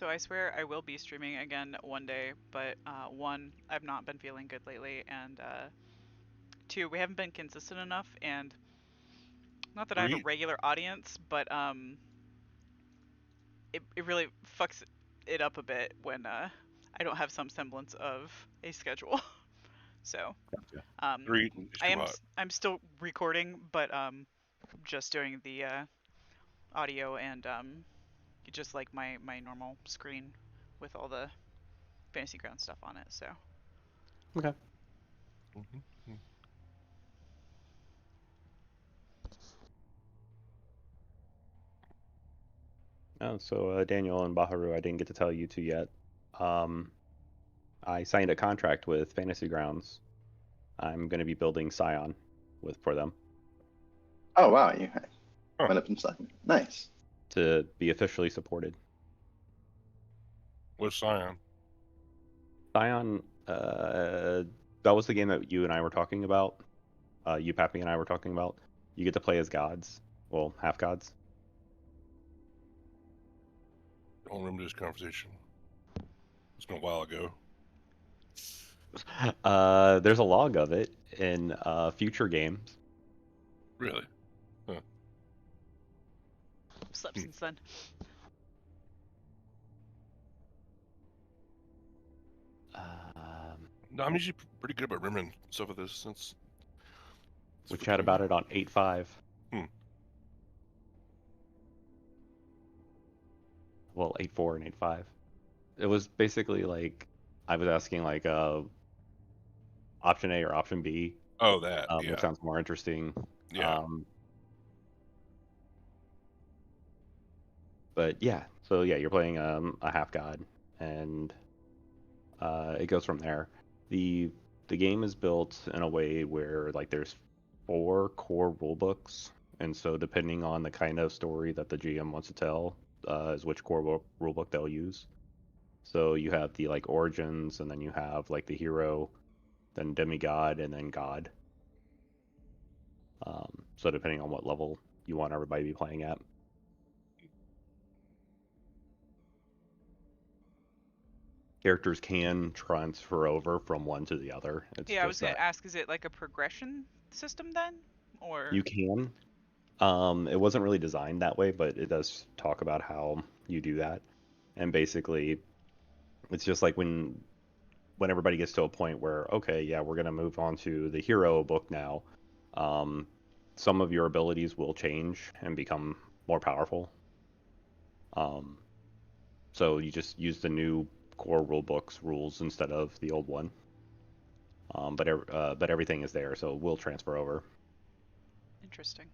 So I swear I will be streaming again one day, but one, I've not been feeling good lately, and two, we haven't been consistent enough, and not that I have a Three. regular audience, but it really fucks it up a bit when I don't have some semblance of a schedule. So Gotcha. um, Three is too hot. I'm still recording, but just doing the audio and just like my normal screen with all the fantasy ground stuff on it. So Okay. Mm-hmm. Oh, so Daniel and Baharu, I didn't get to tell you two yet. Um, I signed a contract with Fantasy Grounds. I'm going to be building Scion for them Oh wow, you Huh. went up and signed. Nice. to be officially supported. What's Scion? Scion, that was the game that you and I were talking about. You, Pappy, and I were talking about. You get to play as gods. Well, half gods. Don't remember this conversation. It's been a while ago. There's a log of it in future games. Really? slept since then. Um, No, I'm usually pretty good about remembering stuff of this since. we chat about it on 8.5. Hmm. Well, 8.4 and 8.5. It was basically like I was asking like option A or option B. Oh, that. Which Yeah. sounds more interesting. Yeah. But yeah, so yeah, you're playing a half god, and it goes from there. The game is built in a way where like there's 4 core rule books, and so depending on the kind of story that the GM wants to tell, is which core rule book they'll use. So you have the like origins, and then you have like the hero, then demigod, and then god. So depending on what level you want everybody to be playing at. Characters can transfer over from one to the other. It's Yeah, I was just gonna that ask, is it like a progression system then, or? you can. It wasn't really designed that way, but it does talk about how you do that. And basically, it's just like when everybody gets to a point where, okay, yeah, we're gonna move on to the hero book now. Um, some of your abilities will change and become more powerful. Um, so you just use the new core rule book's rules instead of the old one. But everything is there, so it will transfer over. Interesting.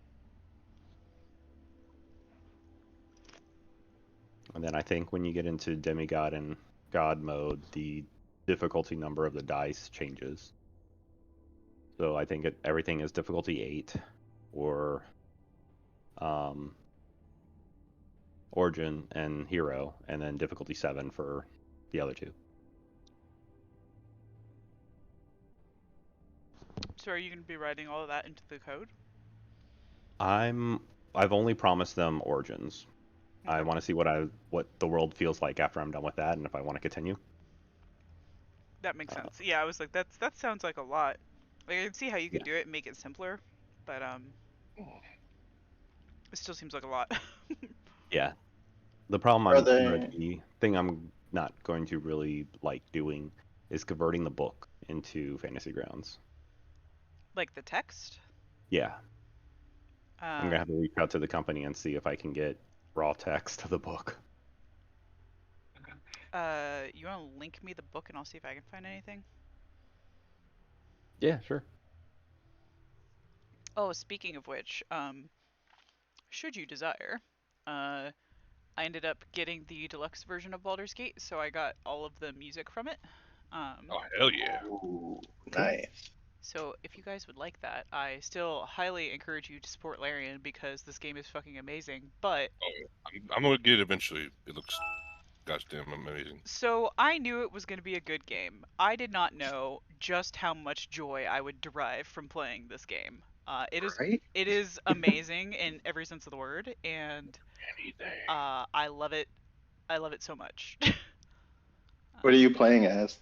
And then I think when you get into demigod and god mode, the difficulty number of the dice changes. So I think everything is difficulty 8 or um, origin and hero, and then difficulty 7 for the other two. So are you gonna be writing all of that into the code? I've only promised them origins. I Okay. want to see what the world feels like after I'm done with that, and if I want to continue. That makes sense. Yeah, I was like, that sounds like a lot. Like I can see how you could Yeah. do it and make it simpler, but it still seems like a lot. Yeah. The problem Are they? the thing I'm not going to really like doing is converting the book into Fantasy Grounds. Like the text. Yeah, I'm gonna have to Um, reach out to the company and see if I can get raw text of the book. you wanna link me the book and I'll see if I can find anything? Yeah, sure. Oh, speaking of which, should you desire, uh, I ended up getting the deluxe version of Baldur's Gate, so I got all of the music from it. Oh, hell yeah. Ooh, Cool. nice. So if you guys would like that, I still highly encourage you to support Larian because this game is fucking amazing. But I'm gonna get it eventually. It looks goddamn amazing. so I knew it was going to be a good game. I did not know just how much joy I would derive from playing this game. Right? It is amazing in every sense of the word, and Anything. I love it. I love it so much. What are you playing as?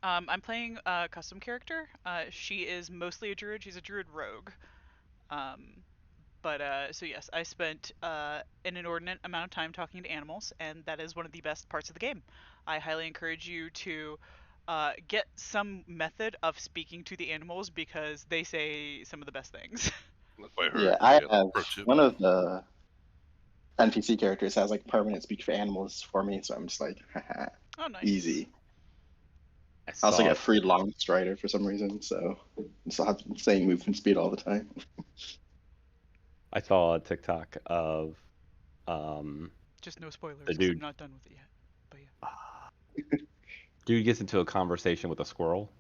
I'm playing a custom character. She is mostly a druid. She's a druid rogue. Um, but so yes, I spent an inordinate amount of time talking to animals, and that is one of the best parts of the game. I highly encourage you to get some method of speaking to the animals because they say some of the best things. That's what I Yeah, heard. I Yeah, have pro tip. one of the NPC characters has like permanent speak for animals for me, so I'm just like, haha, Oh, nice. easy. I I also saw get free long strider for some reason, so I still have the same movement speed all the time. I saw a TikTok of Just no spoilers the because I'm dude. not done with it yet. But Dude gets into a conversation with a squirrel.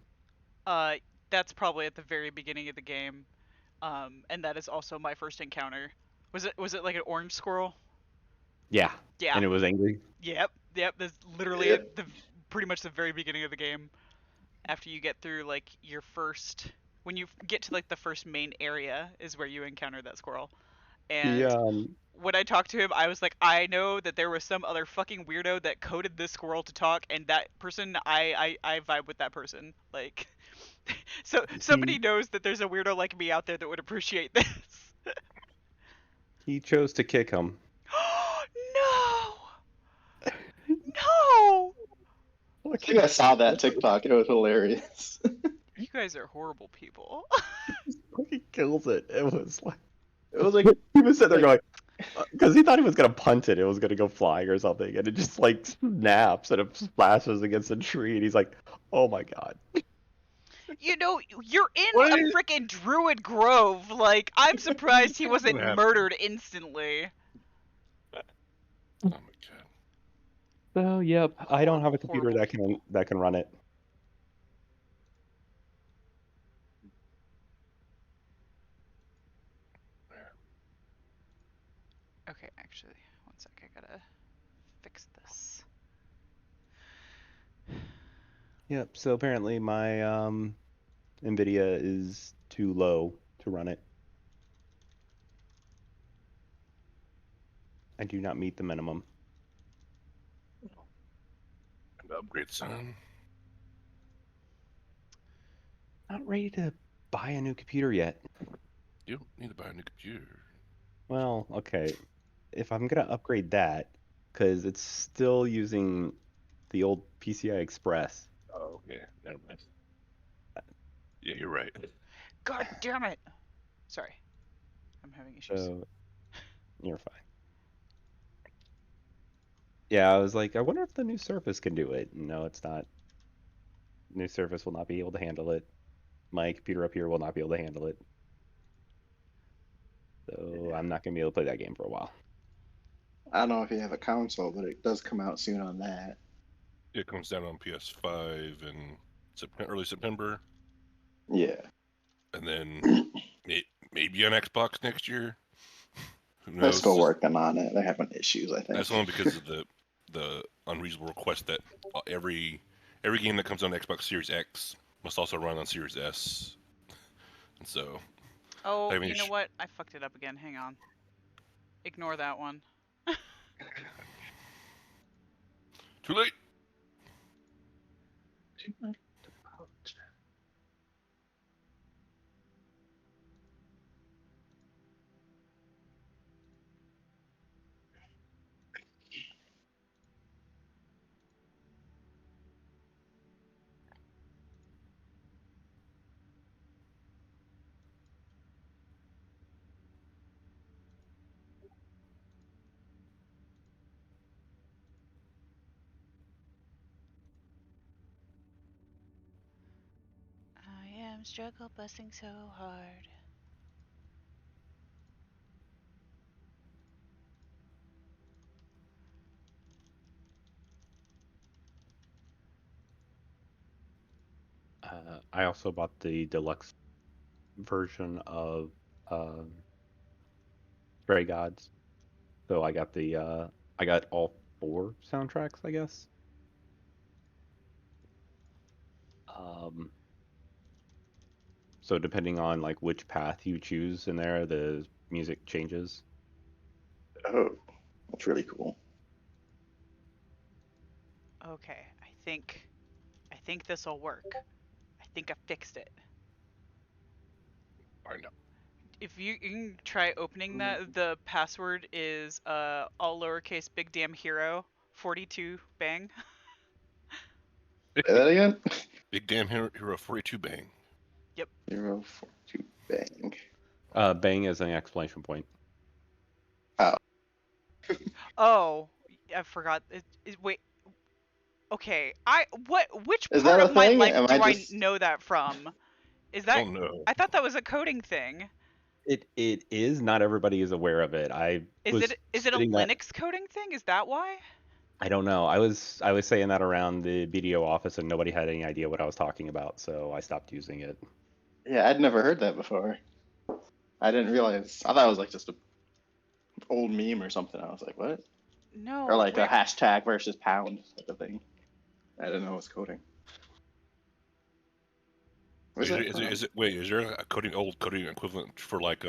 yeah, that's probably at the very beginning of the game, and that is also my first encounter. Was it like an orange squirrel? Yeah, Yeah. and it was angry. Yep. That's literally Yep. at the pretty much the very beginning of the game. After you get through like your first, when you get to like the first main area, is where you encounter that squirrel. He And when I talked to him, I was like, I know that there was some other fucking weirdo that coded this squirrel to talk, and that person, I vibe with that person. Like, so somebody he knows that there's a weirdo like me out there that would appreciate this. he chose to kick him. No, no, I think I saw that TikTok. It was hilarious. you guys are horrible people. Fucking kills it. It was like It was like, he was sitting there going, because he thought he was gonna punt it. It was gonna go flying or something, and it just like snaps and it splashes against a tree, and he's like, "Oh my god!" You know, you're in What? a freaking druid grove. Like, I'm surprised he wasn't What happened? murdered instantly. Oh my god. So yep, I don't have a computer Horrible that can run it. Okay, actually, one sec. I gotta fix this. Yep. So apparently my NVIDIA is too low to run it. I do not meet the minimum. And upgrade, son. Not ready to buy a new computer yet. You don't need to buy a new computer. Well, okay. If I'm gonna upgrade that, because it's still using the old PCI Express. Oh, okay. Never mind. Yeah, you're right. God damn it! Sorry, I'm having issues. So you're fine. Yeah, I was like, I wonder if the new Surface can do it. No, it's not. New Surface will not be able to handle it. My computer up here will not be able to handle it. So I'm not gonna be able to play that game for a while. I don't know if you have a console, but it does come out soon on that. It comes down on PS5 in early September, Yeah. and then maybe on Xbox next year. Who They're knows? still working on it. They're having issues, I think. That's only because of the unreasonable request that every game that comes on Xbox Series X must also run on Series S. And so, Oh, I mean, you know what? I fucked it up again. Hang on. Ignore that one. too late. I am struggle busting so hard. I also bought the deluxe version of Stray Gods. So I got all four soundtracks, I guess. Um, so depending on like which path you choose in there, the music changes. Oh, that's really cool. Okay, I think this will work. I think I fixed it. Find out. If you can try opening that, the password is all lowercase big damn hero 42 bang. Say that again. Big damn hero 42 bang. Yep. 042 bang. Bang is an exclamation point. Oh, Oh, I forgot. Wait. Okay. Which is part that a of my thing? life Am I do I just? know that from? Is I that don't know. I thought that was a coding thing. It is. Not everybody is aware of it. I was Is it a spitting that. Linux coding thing? Is that why? I don't know. I was saying that around the BDO office, and nobody had any idea what I was talking about, so I stopped using it. Yeah, I'd never heard that before. I didn't realize. I thought it was like just a old meme or something. I was like, what? Or No, like a hashtag versus pound type of thing. I didn't know it was coding. Was it? Wait, is there a old coding equivalent for like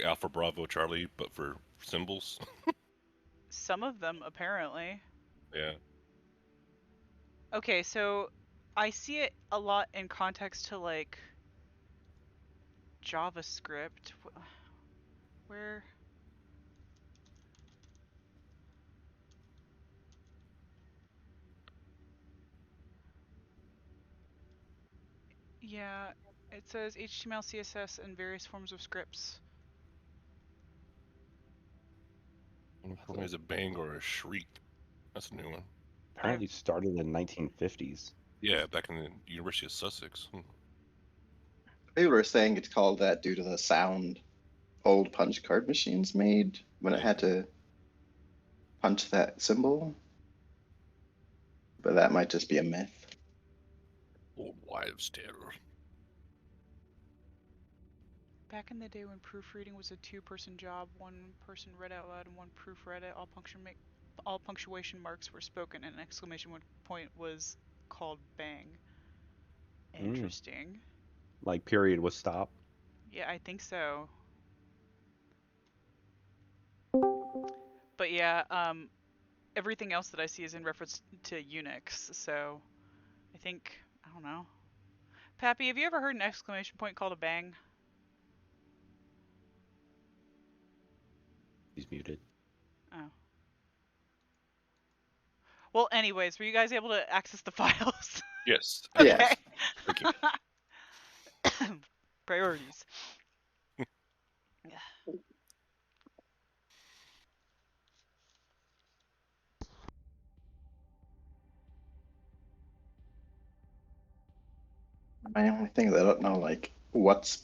Alpha Bravo Charlie, but for symbols? some of them apparently. Yeah. Okay, so I see it a lot in context to like JavaScript. Where? Yeah, it says HTML, CSS, and various forms of scripts. Is a bang or a shriek? That's a new one. Apparently started in the 1950s. Yeah, back in the University of Sussex. People were saying it's called that due to the sound old punch card machines made when it Yeah. had to punch that symbol. But that might just be a myth. Old wives' tale. Back in the day when proofreading was a two-person job, one person read out loud and one proofread it. All punctuation marks were spoken, and an exclamation point was called bang. Interesting. Like period was stop. Yeah, I think so. But yeah, everything else that I see is in reference to Unix, so I think I don't know. Pappy, have you ever heard an exclamation point called a bang? He's muted. Oh. Well, anyways, were you guys able to access the files? Yes. Okay. Yes. Okay. Priorities. My only thing is I don't know like what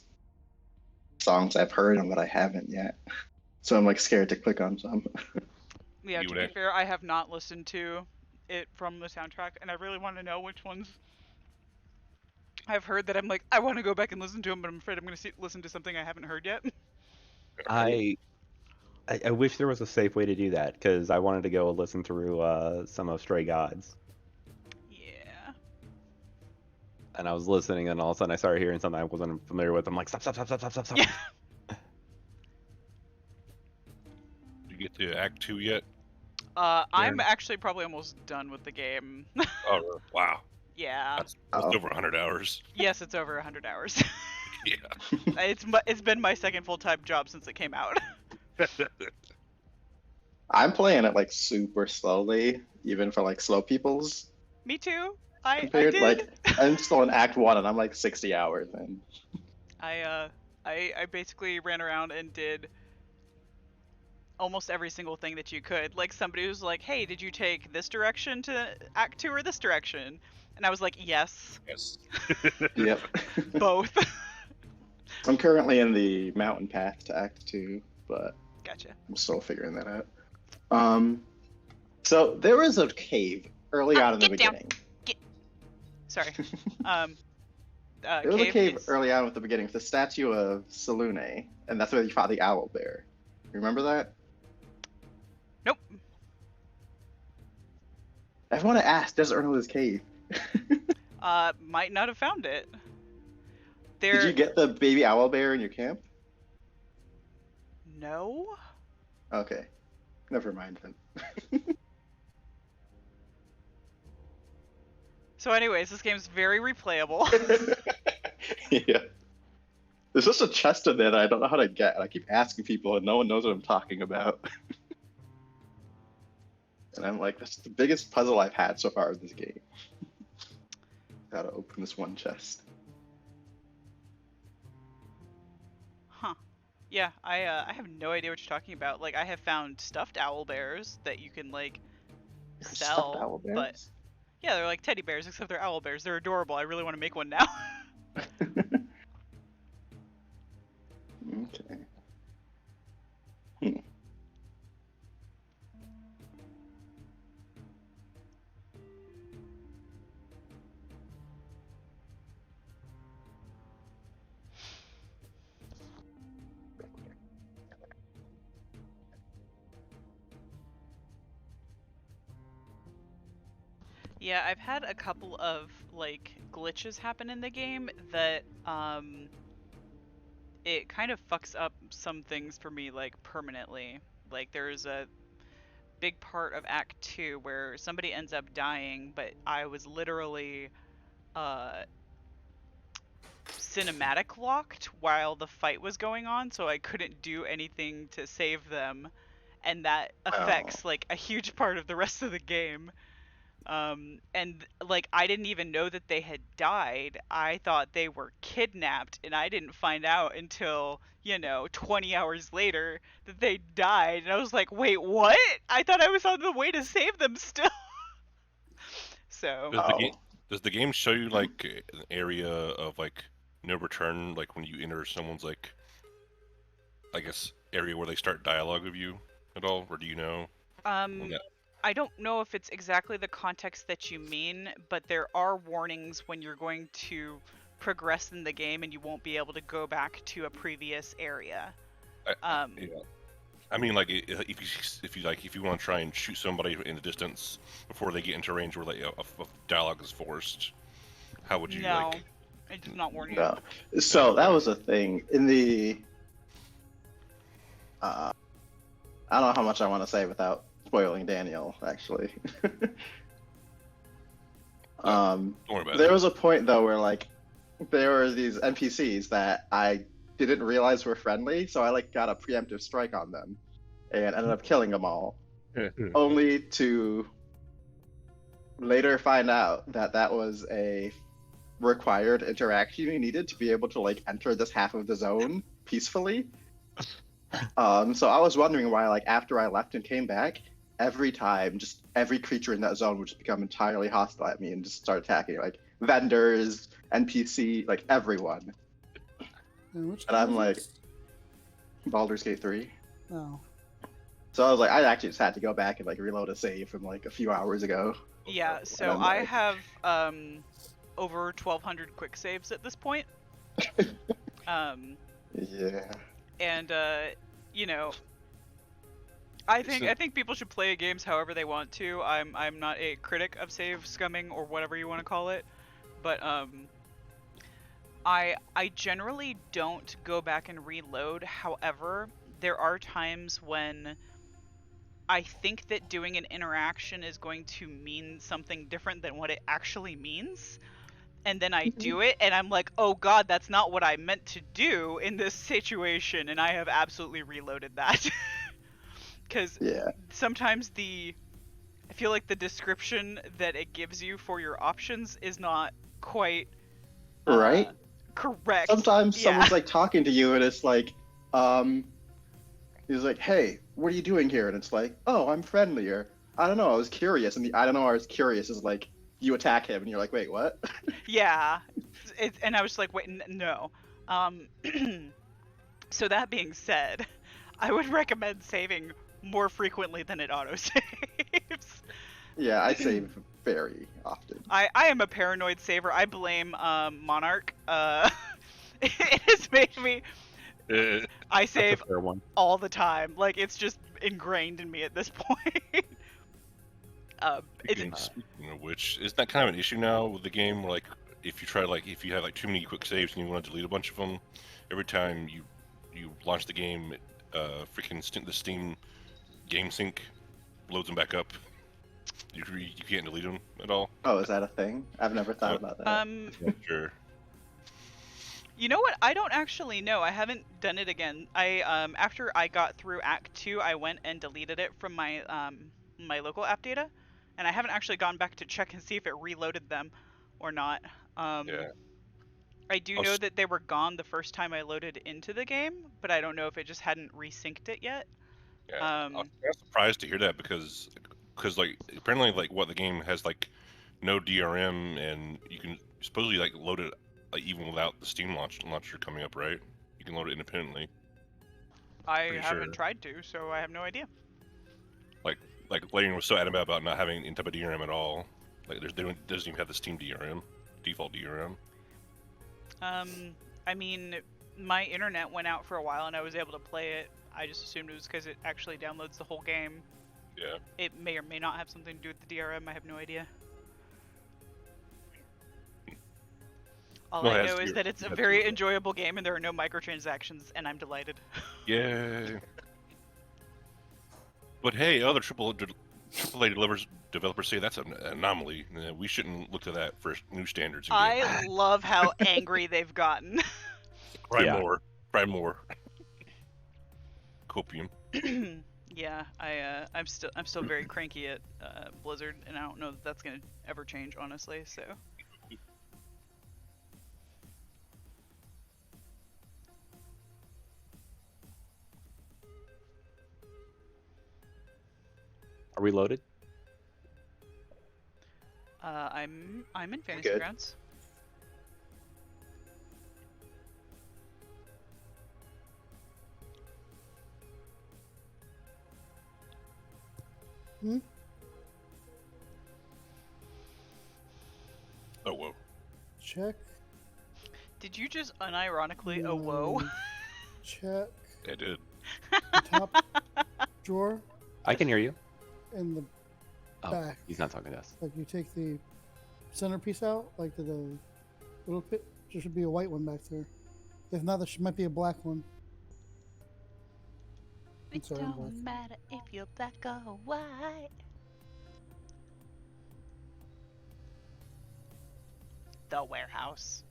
songs I've heard and what I haven't yet. So I'm like scared to click on some. Yeah, You to would be act- fair, I have not listened to it from the soundtrack, and I really want to know which ones I've heard that I'm like, I want to go back and listen to them, but I'm afraid I'm going to listen to something I haven't heard yet. I wish there was a safe way to do that, because I wanted to go listen through some of Stray Gods, Yeah. and I was listening, and all of a sudden I started hearing something I wasn't familiar with. I'm like, stop, stop, stop, stop, stop, stop, stop. Yeah. Did you get to Act 2 yet? I'm actually probably almost done with the game. Oh, really? Wow. Yeah. That's Uh-oh. over 100 hours. Yes, it's over 100 hours. Yeah. It's been my second full-time job since it came out. I'm playing it like super slowly, even for like slow people's Me too. I compared. did. Like I'm still in Act 1 and I'm like 60 hours in. I basically ran around and did almost every single thing that you could. Like somebody was like, "Hey, did you take this direction to Act 2 or this direction?" And I was like, "Yes, Yes. Yep. both." I'm currently in the mountain path to Act 2, but Gotcha. I'm still figuring that out. So there was a cave early on in the Get down. beginning. Sorry. There was a cave is- early on at the beginning with the statue of Selune, and that's where you fought the owl bear. Remember that? Nope. Everyone I asked doesn't know this cave. Might not have found it. Did you get the baby owl bear in your camp? No. Okay. Never mind then. So anyways, this game's very replayable. Yeah. There's just a chest in there that I don't know how to get, and I keep asking people, and no one knows what I'm talking about. And I'm like, that's the biggest puzzle I've had so far in this game. Gotta open this one chest. Huh. Yeah, I have no idea what you're talking about. Like, I have found stuffed owl bears that you can, like, sell. Stuffed owl bears? But yeah, they're like teddy bears, except they're owl bears. They're adorable. I really want to make one now. Okay. Hmm. Yeah, I've had a couple of, like, glitches happen in the game that, it kind of fucks up some things for me, like, permanently. Like, there's a big part of Act 2 where somebody ends up dying, but I was literally, cinematic locked while the fight was going on, so I couldn't do anything to save them, and that affects, like, a huge part of the rest of the game. And like I didn't even know that they had died. I thought they were kidnapped, and I didn't find out until, 20 hours later that they died. And I was like, wait, what? I thought I was on the way to save them still. So Does the game show you like an area of like no return, like when you enter someone's like, I guess, area where they start dialogue with you at all, or do you know? I don't know if it's exactly the context that you mean, but there are warnings when you're going to progress in the game and you won't be able to go back to a previous area. Yeah. I mean, like, if you want to try and shoot somebody in the distance before they get into range where like a dialogue is forced, how would you like? It does not warn you. No. So that was a thing in the. I don't know how much I want to say without spoiling Daniel, actually. Don't worry about there it. was a point though where like there were these NPCs that I didn't realize were friendly, so I like got a preemptive strike on them and ended up killing them all, only to later find out that that was a required interaction you needed to be able to like enter this half of the zone peacefully. So I was wondering why, like, after I left and came back, every time, just every creature in that zone would just become entirely hostile at me and just start attacking, like vendors, NPC, like everyone. And I'm like, Baldur's Gate 3. Oh. So I was like, I actually just had to go back and like reload a save from like a few hours ago. Yeah, so I have over 1,200 quick saves at this point. Yeah. And I think people should play games however they want to. I'm not a critic of save scumming or whatever you want to call it, but I generally don't go back and reload. However, there are times when I think that doing an interaction is going to mean something different than what it actually means. And then I do it, and I'm like, oh god, that's not what I meant to do in this situation, and I have absolutely reloaded that. Because sometimes I feel like the description that it gives you for your options is not quite right. Correct. Sometimes someone's like talking to you, and it's like, he's like, hey, what are you doing here? And it's like, oh, I'm friendly, or I don't know, I was curious, and the I don't know, I was curious is like, you attack him, and you're like, wait, what? Yeah, and I was like, wait, no. So that being said, I would recommend saving more frequently than it auto-saves. Yeah, I save very often. I am a paranoid saver. I blame Monarch. It has made me... I save all the time. Like, it's just ingrained in me at this point. Speaking of which, isn't that kind of an issue now with the game? Where, like, if you have like too many quick saves and you want to delete a bunch of them, every time you launch the game, freaking the Steam game sync loads them back up. You can't delete them at all. Oh, is that a thing? I've never thought about that. Sure. You know what? I don't actually know. I haven't done it again. I after I got through Act 2, I went and deleted it from my my local app data, and I haven't actually gone back to check and see if it reloaded them or not. Yeah. I do know that they were gone the first time I loaded into the game, but I don't know if it just hadn't resynced it yet. Yeah. I was surprised to hear that because like apparently like what the game has like no DRM and you can supposedly like load it like even without the Steam launcher coming up, right? You can load it independently. I Pretty haven't sure. tried to, so I have no idea. Like Lane was so adamant about not having any type of DRM at all. Like doesn't even have the Steam DRM, default DRM. I mean, my internet went out for a while and I was able to play it. I just assumed it was because it actually downloads the whole game. Yeah. It may or may not have something to do with the DRM. I have no idea. All I know is that it's a very enjoyable game and there are no microtransactions, and I'm delighted. Yay. But hey, other AAA developers say that's an anomaly. We shouldn't look to that for new standards. I love how angry they've gotten. Cry more. Cry more. Copium. Yeah, I'm still very cranky at Blizzard, and I don't know that that's gonna ever change, honestly. So. Are we loaded? I'm in Fantasy Good. Grounds. Oh whoa. Check. Did you just unironically oh whoa? Check. I did. The top drawer I can hear you. and the Oh, back. he's not talking to us. Like you take the centerpiece out, like the little pit. There should be a white one back there. If not, there might be a black one. It sorry, I'm black. don't matter if you're black or white. The warehouse.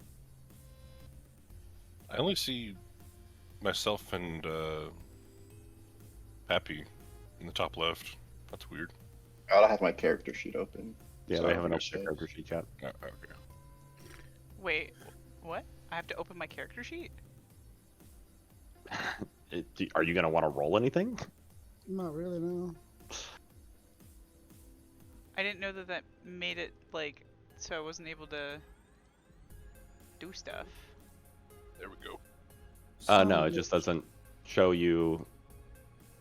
I only see myself and Pappy in the top left. That's weird. I have my character sheet open. Yeah, So we haven't it opened the shows. character sheet yet. Okay. Wait, what? I have to open my character sheet? Are you gonna want to roll anything? Not really, no. I didn't know that that made it, like, so I wasn't able to do stuff. There we go. No, it just doesn't show you.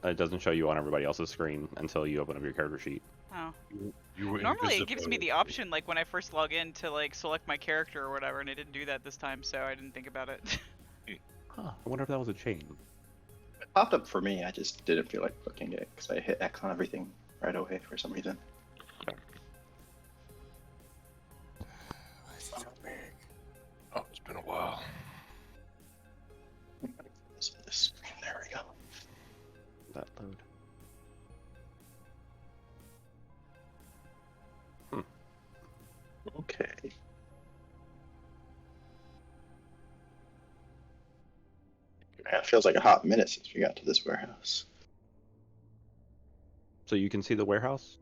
It doesn't show you on everybody else's screen until you open up your character sheet. Oh. You were Normally it gives me the option, like, when I first log in to, like, select my character or whatever, and it didn't do that this time, so I didn't think about it. Huh. I wonder if that was a chain. It popped up for me. I just didn't feel like clicking it because I hit X on everything right away for some reason. Oh, it's been a while. This screen. There we go. That load. Okay. Man, it feels like a hot minute since we got to this warehouse. So you can see the warehouse?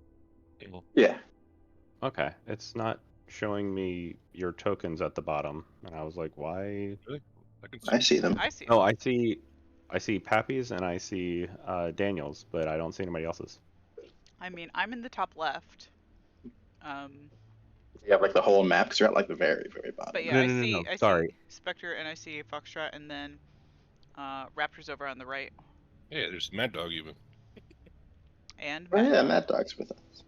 Yeah. Okay, it's not showing me your tokens at the bottom, and I was like, why? Really? can I see them. I see. Oh, I see Pappy's and I see Daniel's, but I don't see anybody else's. I mean, I'm in the top left. You have like the whole map because you're at like the very, very bottom. But yeah, No, I no, no, see. no, I sorry. see Spectre and I see Foxtrot, and then Raptor's over on the right. Yeah, there's Mad Dog even. And Oh yeah, Dog. Mad Dog's with us.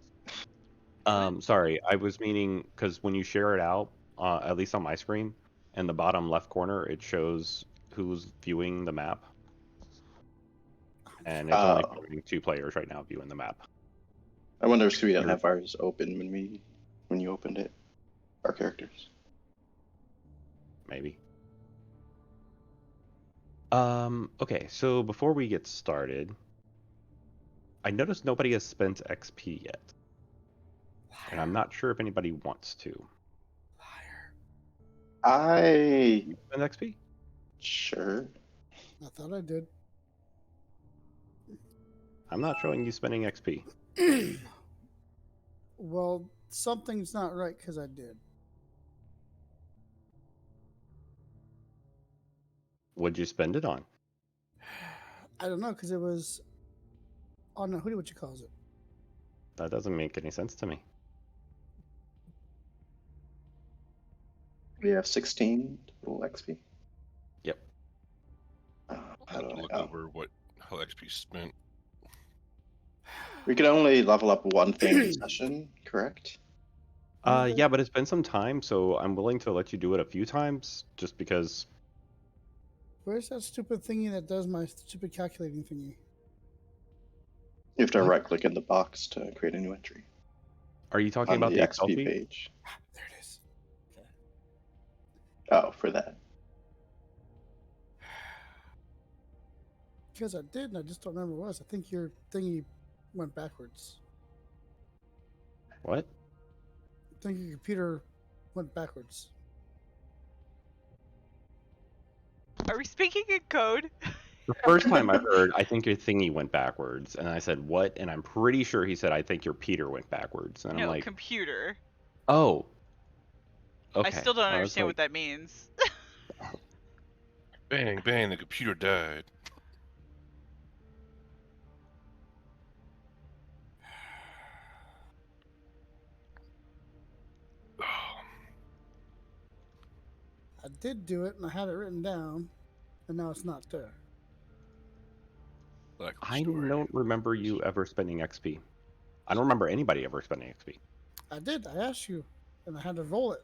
Sorry, I was meaning because when you share it out, at least on my screen, in the bottom left corner, it shows who's viewing the map. And it's only showing 2 players right now viewing the map. I wonder if we didn't have ours open when you opened it. Our characters. Maybe. Okay, so before we get started, I noticed nobody has spent XP yet. and I'm not sure if anybody wants to. I Spend XP? sure. I thought I did. I'm not showing you spending XP. Well, something's not right because I did. What'd you spend it on? I don't know because it was on who what you calls it. That doesn't make any sense to me. We have 16 total XP. Yep. How I'll have do to I? look Oh. over how XP is spent. We can only level up one thing in session, correct? Okay. Yeah, but it's been some time, so I'm willing to let you do it a few times, just because. Where's that stupid thingy that does my stupid calculating thingy? You have to What? right click in the box to create a new entry Are you talking on about the the Excel XP sheet? page. There it is. Okay. Oh, for that. Because I did, and I just don't remember what it was. I think your thingy went backwards. What? I think your computer went backwards. Are we speaking in code? The first time I heard, I think your thingy went backwards, and I said, what? And I'm pretty sure he said, I think your Peter went backwards. And I'm No, like, computer. oh. Okay. I still don't I was understand like, what that means. Bang, bang, the computer died. I did do it, and I had it written down, and now it's not there. Lack of I story. don't remember you ever spending XP. I don't remember anybody ever spending XP. I did. I asked you, and I had to roll it.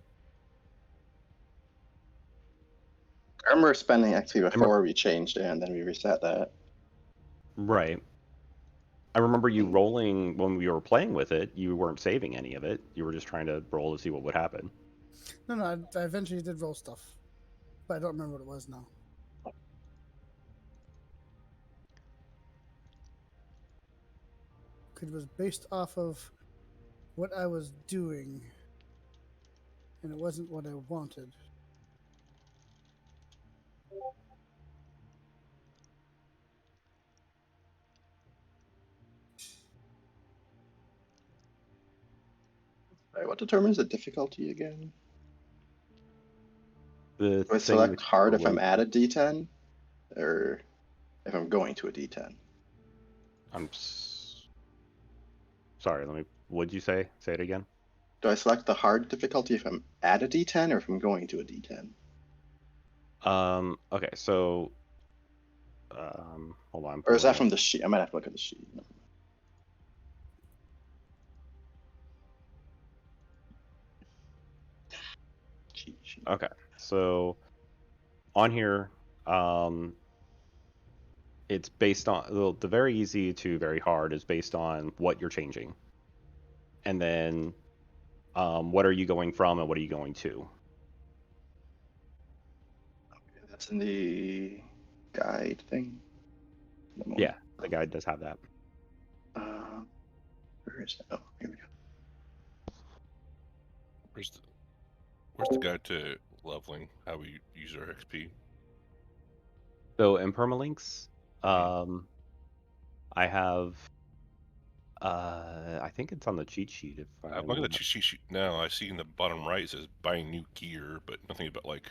I remember spending XP remember- before we changed it, and then we reset that. Right. I remember you rolling when we were playing with it. You weren't saving any of it. You were just trying to roll to see what would happen. No, I eventually did roll stuff, but I don't remember what it was now. It was based off of what I was doing, and it wasn't what I wanted. Alright, what determines the difficulty again? The Do I thing select that you hard if I'm relate- at a D10, or if I'm going to a D10? Sorry. Let me. What'd you say? Say it again. Do I select the hard difficulty if I'm at a D10 or if I'm going to a D10? Okay. So. Hold on. Or is that Pulling from up. the sheet? I might have to look at the sheet. Cheat sheet. Okay. So on here, it's based on the very easy to very hard is based on what you're changing, and then what are you going from and what are you going to. That's in the guide thing. Yeah, the guide does have that. Where is it? Oh, here we go. Where's the guide to leveling? How we use our XP? So in permalinks, I have. I think it's on the cheat sheet. If I I'm looking at remember. the cheat sheet now. I see in the bottom right it says buying new gear, but nothing about like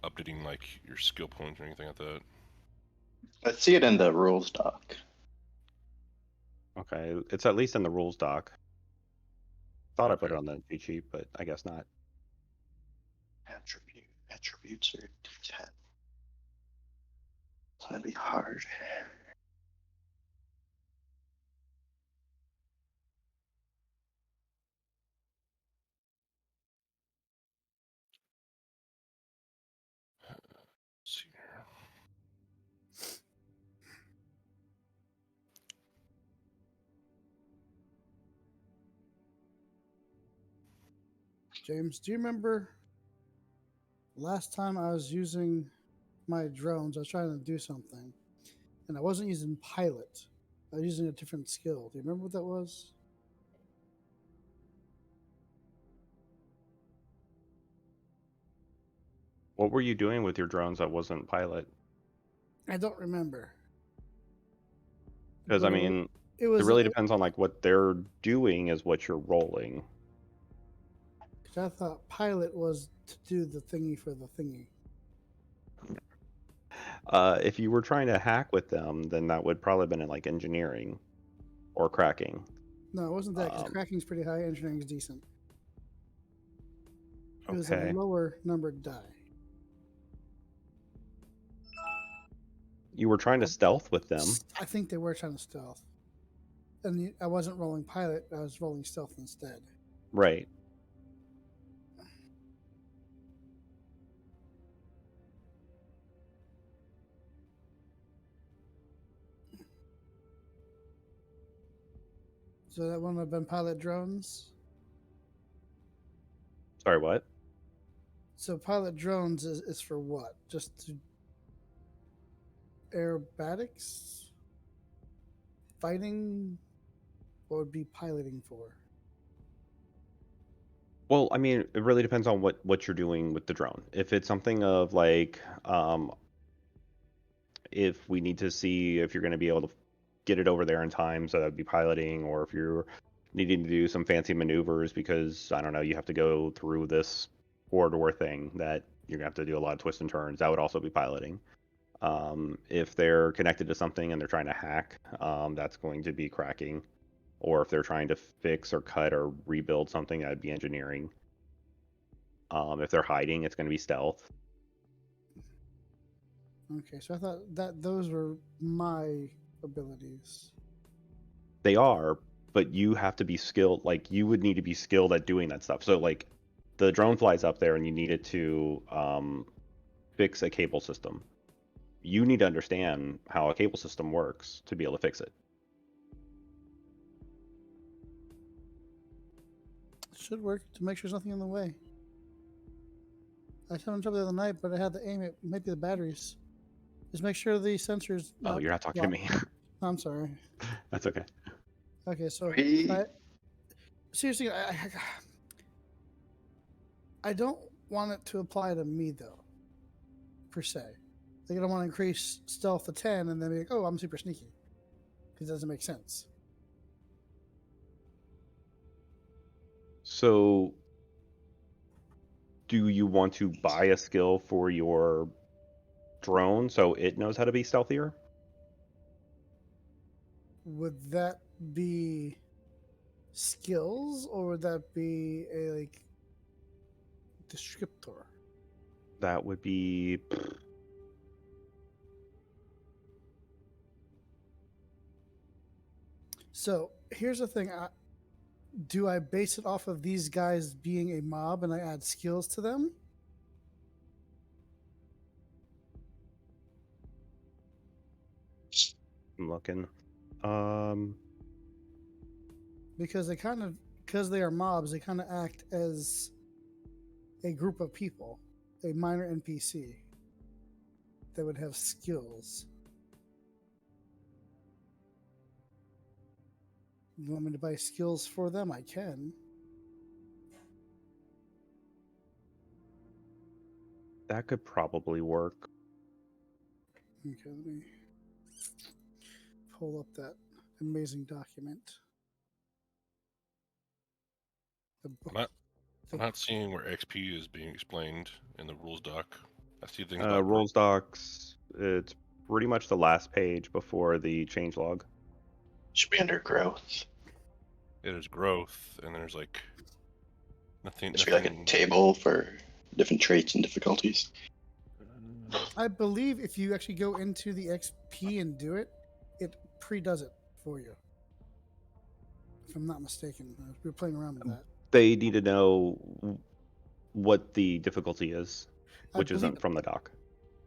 updating like your skill points or anything like that. I see it in the rules doc. Okay, it's at least in the rules doc. Thought I put it Okay. on the cheat sheet, but I guess not. Attributes are D10. It's gonna be hard. Let's see here. James, do you remember last time I was using my drones? I was trying to do something, and I wasn't using pilot. I was using a different skill. Do you remember what that was? What were you doing with your drones that wasn't pilot? I don't remember. Because I But mean, it it was. really depends on like what they're doing is what you're rolling. I thought pilot was to do the thingy for the thingy. If you were trying to hack with them, then that would probably have been in like engineering or cracking. No, it wasn't that, because Um, cracking's pretty high, engineering's decent. It was a okay. lower numbered die. You were trying to stealth with them. I think they were trying to stealth. And I wasn't rolling pilot, I was rolling stealth instead. Right. So that wouldn't have been pilot drones. Sorry, what? So pilot drones is for what? Just to aerobatics? Fighting? What would be piloting for? Well, I mean, it really depends on what you're doing with the drone. If it's something of like, if we need to see if you're going to be able to get it over there in time, so that'd be piloting, or if you're needing to do some fancy maneuvers because I don't know, you have to go through this corridor thing that you're gonna have to do a lot of twists and turns. That would also be piloting. If they're connected to something and they're trying to hack, that's going to be cracking. Or if they're trying to fix or cut or rebuild something, that'd be engineering. If they're hiding, it's going to be stealth. Okay, so I thought that those were my abilities. They are, but you have to be skilled. Like you would need to be skilled at doing that stuff. So like, the drone flies up there and you need it to fix a cable system. You need to understand how a cable system works to be able to fix it. Should work to make sure there's nothing in the way. I had trouble the other night, but I had to aim it. Maybe the batteries. Just make sure the sensors. Oh, you're not talking to me. I'm sorry. That's okay. Okay, so We- seriously, I don't want it to apply to me though, per se. Like I don't want to increase stealth to 10 and then be like, oh, I'm super sneaky, because it doesn't make sense. So, do you want to buy a skill for your drone so it knows how to be stealthier? Would that be skills or would that be a like descriptor? That would be. So here's the thing. Do I base it off of these guys being a mob and I add skills to them? I'm looking. Because because they are mobs, they kind of act as a group of people, a minor NPC that would have skills. You want me to buy skills for them? I can. That could probably work. Okay, let me pull up that amazing document. The book. I'm not seeing where XP is being explained in the rules doc. I see things about Rules docs. It's pretty much the last page before the changelog. Should be under growth. It is growth, and there's like nothing. There should be like a table for different traits and difficulties. I believe if you actually go into the XP and do it, it pre-does it for you. If I'm not mistaken, we were playing around with that. They need to know what the difficulty is, which isn't from the doc.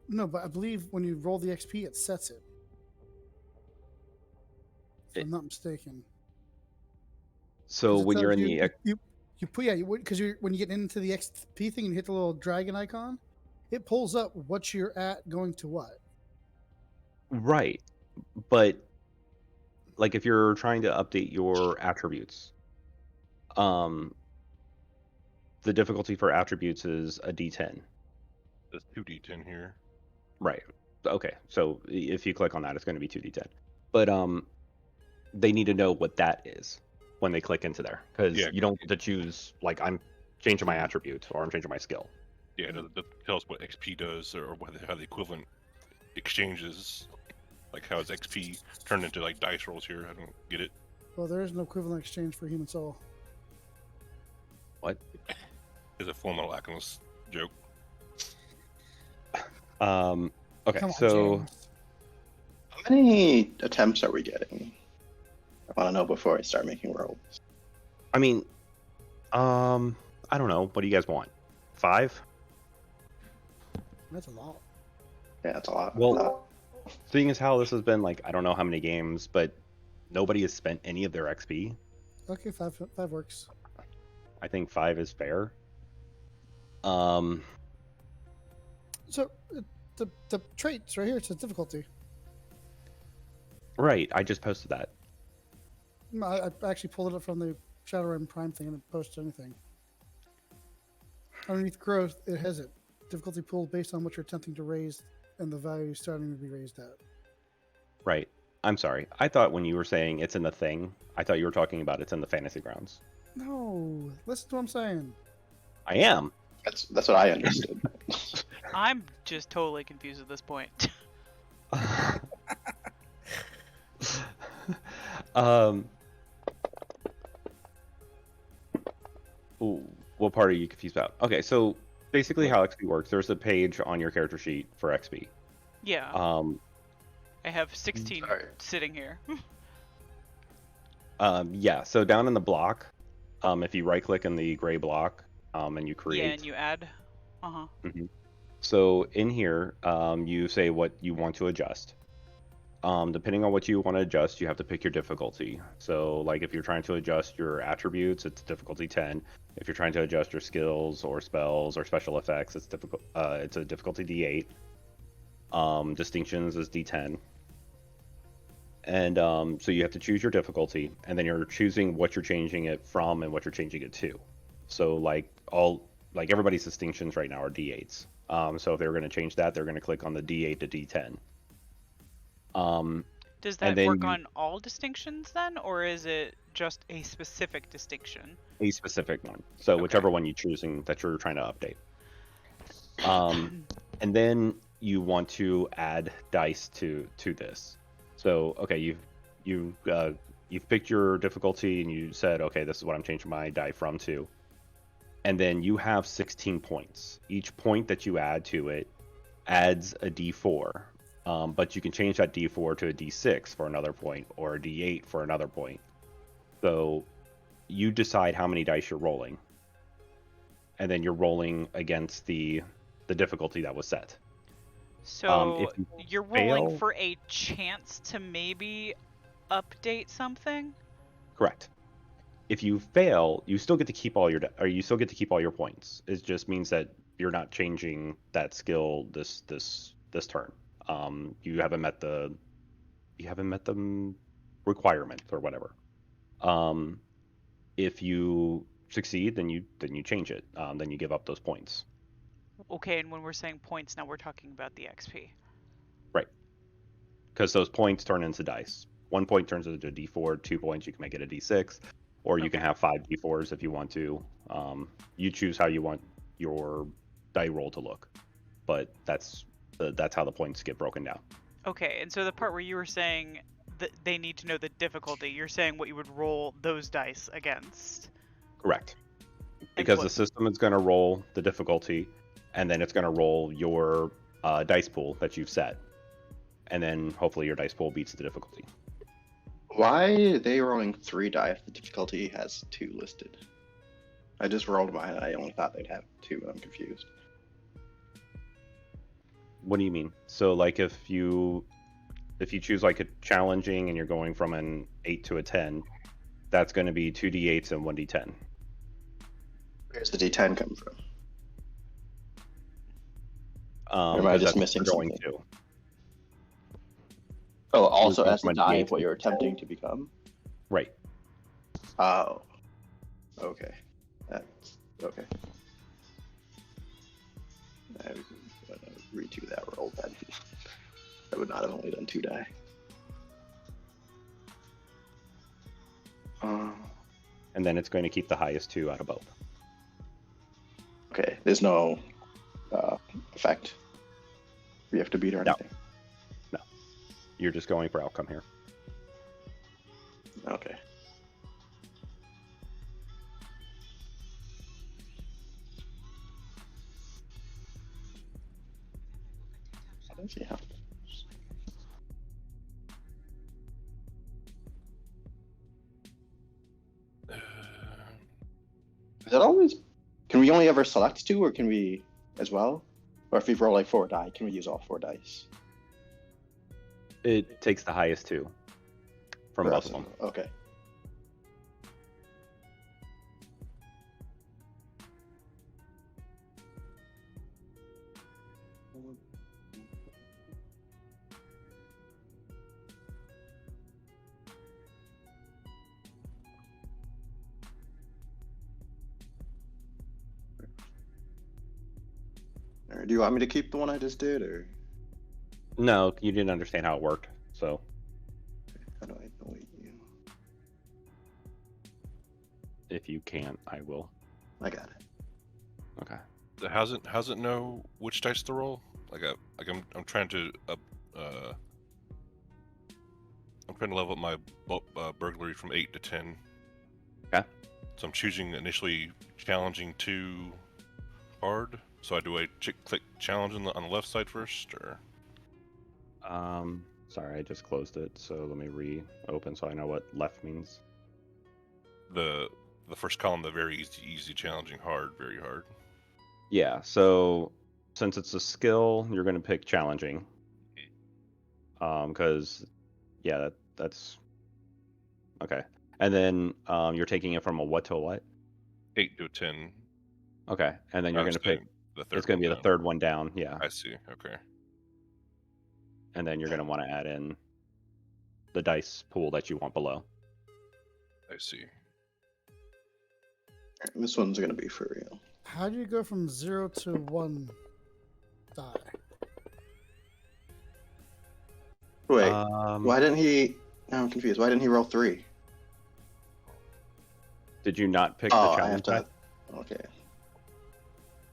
No, but I believe when you roll the XP, it sets it. If I'm not mistaken. So when you're in the you put because when you get into the XP thing and you hit the little dragon icon, it pulls up what you're at going to what. right, but like if you're trying to update your attributes, the difficulty for attributes is a D10. There's 2d10 here. Right. Okay. So if you click on that, it's going to be 2d10. But they need to know what that is when they click into there, because Yeah. you don't get to choose like I'm changing my attribute or I'm changing my skill. Yeah, that tells what XP does or how the equivalent exchanges, like how is XP turned into like dice rolls here. I don't get it. Well, there is no equivalent exchange for human soul. What? It's a Full Metal Alchemist joke. Okay. Come on, So James. How many attempts are we getting? I want to know before I start making rolls. I mean, I don't know. What do you guys want? 5? That's a lot. Yeah, that's a lot. Well, seeing as how this has been like I don't know how many games, but nobody has spent any of their XP. Okay, five works. I think 5 is fair. So the traits right here, it says difficulty. Right. I just posted that. I actually pulled it up from the Shadowrun Prime thing and didn't post anything. Underneath growth, it has it. Difficulty pool based on what you're attempting to raise and the value starting to be raised at. Right. I'm sorry. I thought when you were saying it's in the thing, I thought you were talking about it's in the fantasy grounds. No, listen to what I'm saying. I am. That's what I understood. I'm just totally confused at this point. Ooh, what part are you confused about? Okay, so basically how XP works, there's a page on your character sheet for XP. Yeah, I have 16 Sorry. sitting here. Yeah, so down in the block, if you right click in the gray block, and you create. Yeah, and you add. Uh-huh. So in here, you say what you want to adjust. Depending on what you want to adjust, you have to pick your difficulty. So, like if you're trying to adjust your attributes, it's difficulty 10. If you're trying to adjust your skills or spells or special effects, it's a difficulty D8. Distinctions is D10. And so you have to choose your difficulty, and then you're choosing what you're changing it from and what you're changing it to. So, like everybody's distinctions right now are D8s. So if they were going to change that, they're going to click on the D8 to D10. Does and that then work on all distinctions then, or is it just a specific distinction? A specific one. So Okay. whichever one you're choosing that you're trying to update. And then you want to add dice to this. So okay, you've picked your difficulty and you said, okay, this is what I'm changing my die from to. And then you have 16 points. Each point that you add to it adds a D4. But you can change that D4 to a D6 for another point or a D8 for another point. So you decide how many dice you're rolling. And then you're rolling against the difficulty that was set. So if you you're rolling fail- for a chance to maybe update something? Correct. If you fail, you still get to keep all your points. It just means that you're not changing that skill this turn. You haven't met the requirement or whatever. If you succeed, then you change it. Then you give up those points. Okay, and when we're saying points, now we're talking about the XP. Right. Because those points turn into dice. 1 point turns into a D4. 2 points, you can make it a D6, or you can have 5 D4s if you want to. You choose how you want your die roll to look, but that's how the points get broken down. Okay, and so the part where you were saying that they need to know the difficulty, you're saying what you would roll those dice against. Correct. Because the system is going to roll the difficulty, and then it's going to roll your dice pool that you've set. And then hopefully your dice pool beats the difficulty. Why are they rolling 3 die if the difficulty has 2 listed? I just rolled mine and I only thought they'd have 2, and I'm confused. What do you mean? So like if you choose like a challenging and you're going from an 8 to a 10, that's going to be 2 D8s and 1 D10. Where's the D10 come from? Or am I just missing something? To. Oh, also You're as the going die from of what you're attempting to become? Right. Oh. Okay. That's okay. 3-2 that roll then. I would not have only done 2 die. And then it's going to keep the highest 2 out of both. Okay, there's no effect. We have to beat or No. anything. No. You're just going for outcome here. Okay. I don't see how. Is that always? Can we only ever select 2, or can we as well? Or if we roll like 4 die, can we use all 4 dice? It takes the highest 2 from For both us? of them. Okay. Or do you want me to keep the one I just did, or No, you didn't understand how it worked. So how do I delete you? if you can't, I will. I got it. Okay. How's it know which dice to roll? I'm trying to I'm trying to level up my burglary from 8 to 10. Okay. So I'm choosing initially challenging to hard. So do I click challenge on the left side first, or? Sorry, I just closed it. So let me reopen so I know what left means. The first column, the very easy, challenging, hard, very hard. Yeah. So since it's a skill, you're going to pick challenging. Because yeah, that's okay. And then you're taking it from a what to a what? 8 to a 10. Okay. And then you're going to pick. The third. It's going to be one the down. third one down. Yeah. I see. Okay. And then you're going to want to add in the dice pool that you want below. I see. This one's gonna be for real. How do you go from 0 to 1 die? Wait, Um, why didn't he? Now I'm confused. Why didn't he roll 3? Did you not pick the Oh, I challenge have to. die? Okay.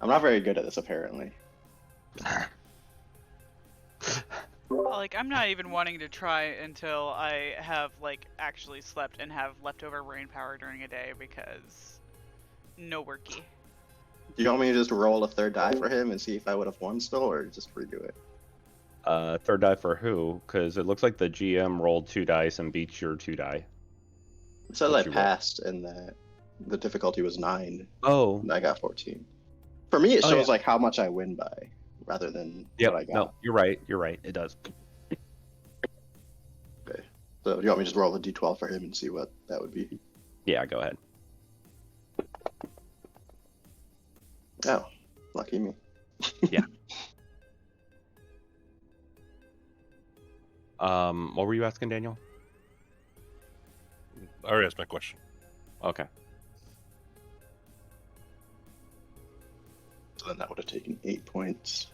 I'm not very good at this, apparently. Like, I'm not even wanting to try until I have, like, actually slept and have leftover brain power during a day, because no worky. Do you want me to just roll a 3rd die for him and see if I would have won still, or just redo it? Third die for who? Because it looks like the GM rolled 2 dice and beat your 2 die. It says What I you roll? passed and that the difficulty was 9 Oh, and I got 14. For me, it Oh, shows yeah. like how much I win by, rather than yep. what I got. No, you're right. You're right. It does. Okay. So do you want me to just roll a d12 for him and see what that would be? Yeah, go ahead. Oh, lucky me. What were you asking, Daniel? I already asked my question. Okay. So then that would have taken 8 points.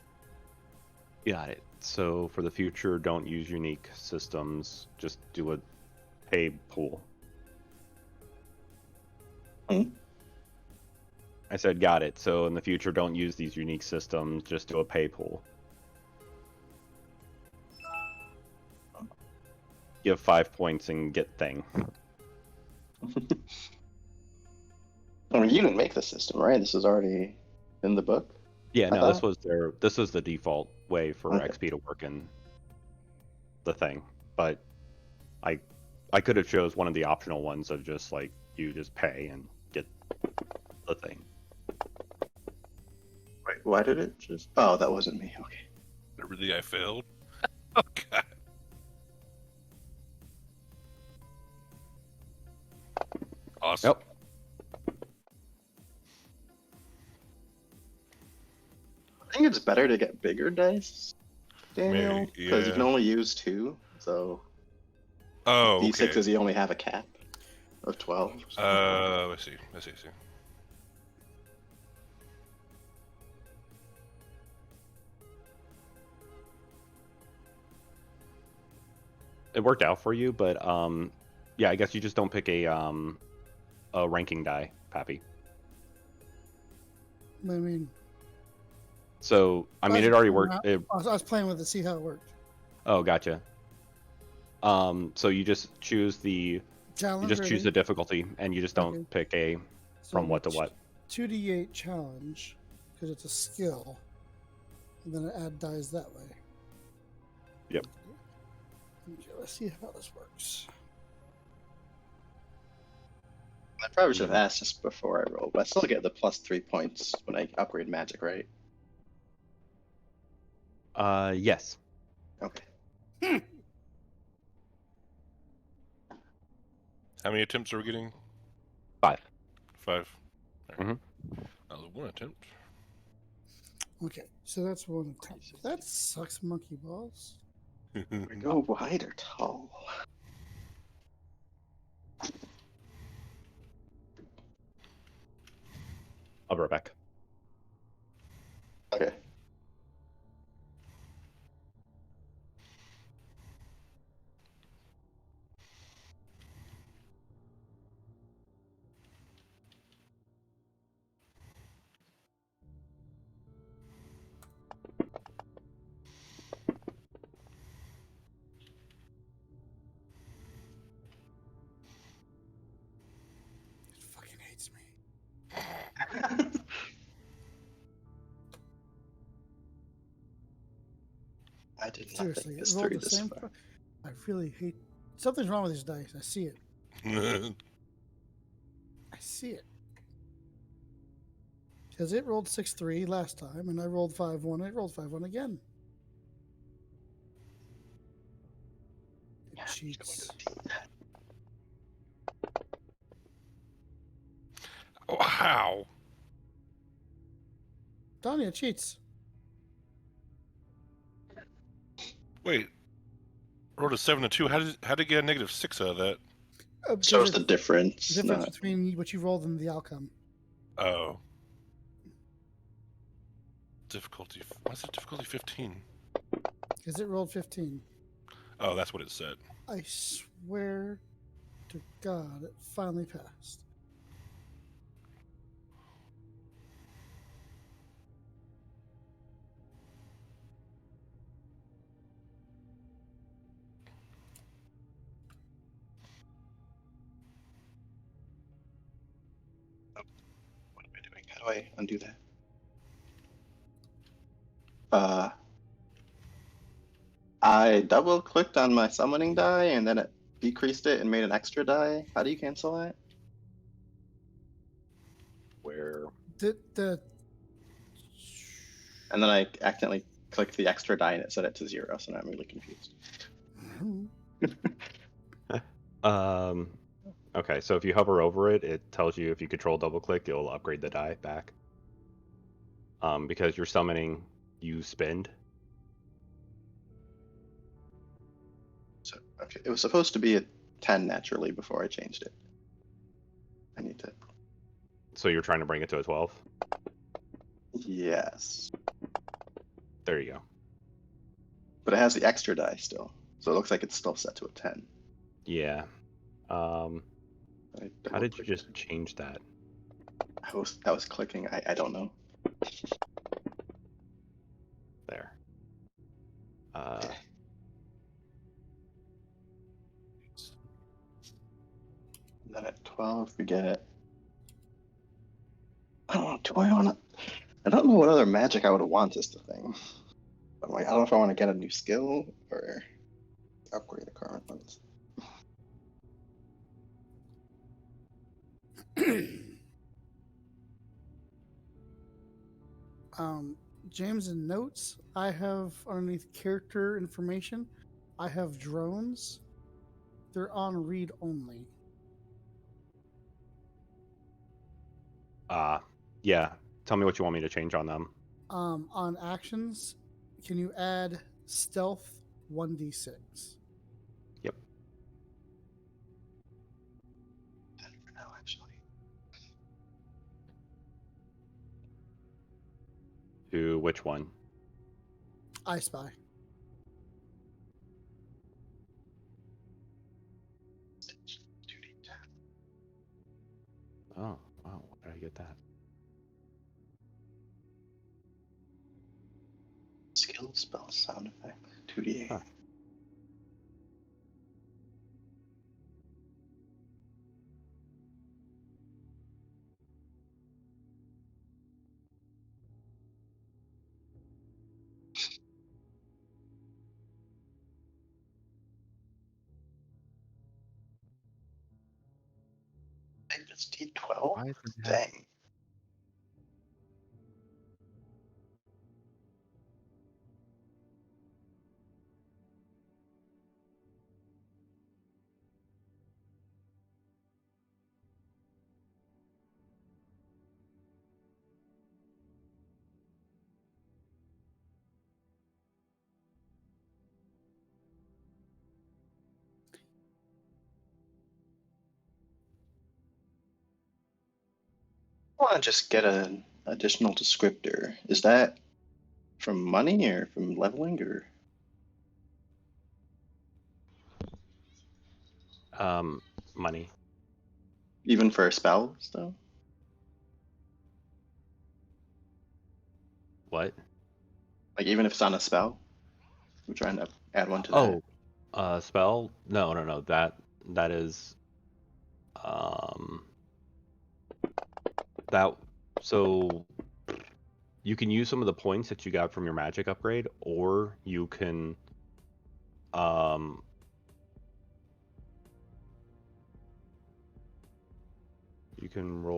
Got it. So for the future, don't use unique systems. Just do a pay pool. Hmm? I said got it. So in the future, don't use these unique systems. Just do a pay pool. Give 5 points and get thing. I mean, you didn't make the system, right? This is already in the book. Yeah, I no, this thought- was this was the default way for Okay. XP to work in the thing. But I could have chose one of the optional ones of just like you just pay and get the thing. Wait, why did it just? Oh, that wasn't me. Okay. Really, I failed. Oh god. Awesome. Yep. I think it's better to get bigger dice, Daniel, Maybe, because you yeah. can only use 2. So Oh, okay. D6s, you only have a cap of 12. I see. it worked out for you, but yeah, I guess you just don't pick a ranking die, Pappy. I mean, So I mean, it already worked. I was playing with it to see how it worked. Oh, gotcha. So you just choose the Challenge. choose the difficulty, and you just don't Okay. pick a So from what to what. 2d8 challenge because it's a skill, and then I add dice that way. Yep. Okay, let's see how this works. I probably should have asked this before I rolled, but I still get the +3 points when I upgrade magic, right? Yes. Okay. How many attempts are we getting? 5. 5. Mhm. That was 1 attempt. Okay, so that's one attempt. That sucks, monkey balls. Go wide or tall? I'll be right back. Okay. It fucking hates me. I did not Seriously, think it this rolled through the this same. far. I really hate. Something's wrong with these dice. I see it. I see it. Because it rolled 6-3 last time, and I rolled 5-1. It rolled 5-1 again. It Yeah, cheats. Wow. Danya cheats. Wait. Rolled a 7 and 2. How did it get a -6 out of that? Shows Because the it's difference. the difference Not... between what you rolled and the outcome. Oh. Difficulty. Why is it difficulty 15? Because it rolled 15. Oh, that's what it said. I swear to God, it finally passed. What am I doing? How do I undo that? I double clicked on my summoning die and then it decreased it and made an extra die. How do you cancel that? Where? The And then I accidentally clicked the extra die and it set it to 0, so now I'm really confused. Okay, so if you hover over it, it tells you if you control double click, it'll upgrade the die back. Because you're summoning, you spend. So okay, it was supposed to be a 10 naturally before I changed it. I need to. So you're trying to bring it to a 12. Yes, There you go. but it has the extra die still, so it looks like it's still set to a 10. Yeah. How did you double-clicked. just change that? I was clicking. I don't know. There. And then at 12 we get. I don't know. Do I want to? I don't know what other magic I would want is the thing. I'm like, I don't know if I want to get a new skill or upgrade the current ones. James in notes, I have underneath character information, I have drones. They're on read only. Yeah. Tell me what you want me to change on them. On actions, can you add stealth 1d6? Yep. For now, actually. To which one? I spy. Oh, wow. Where did I get that? Skill, spell, sound effect, 2d8. Huh. It's D12? Why isn't that? Dang. I want to just get an additional descriptor. Is that from money or from leveling or? Money. Even for spells, though? What? Like, even if it's on a spell? I'm trying to add one to that. Oh, spell? No. That is that. So you can use some of the points that you got from your magic upgrade, or you can roll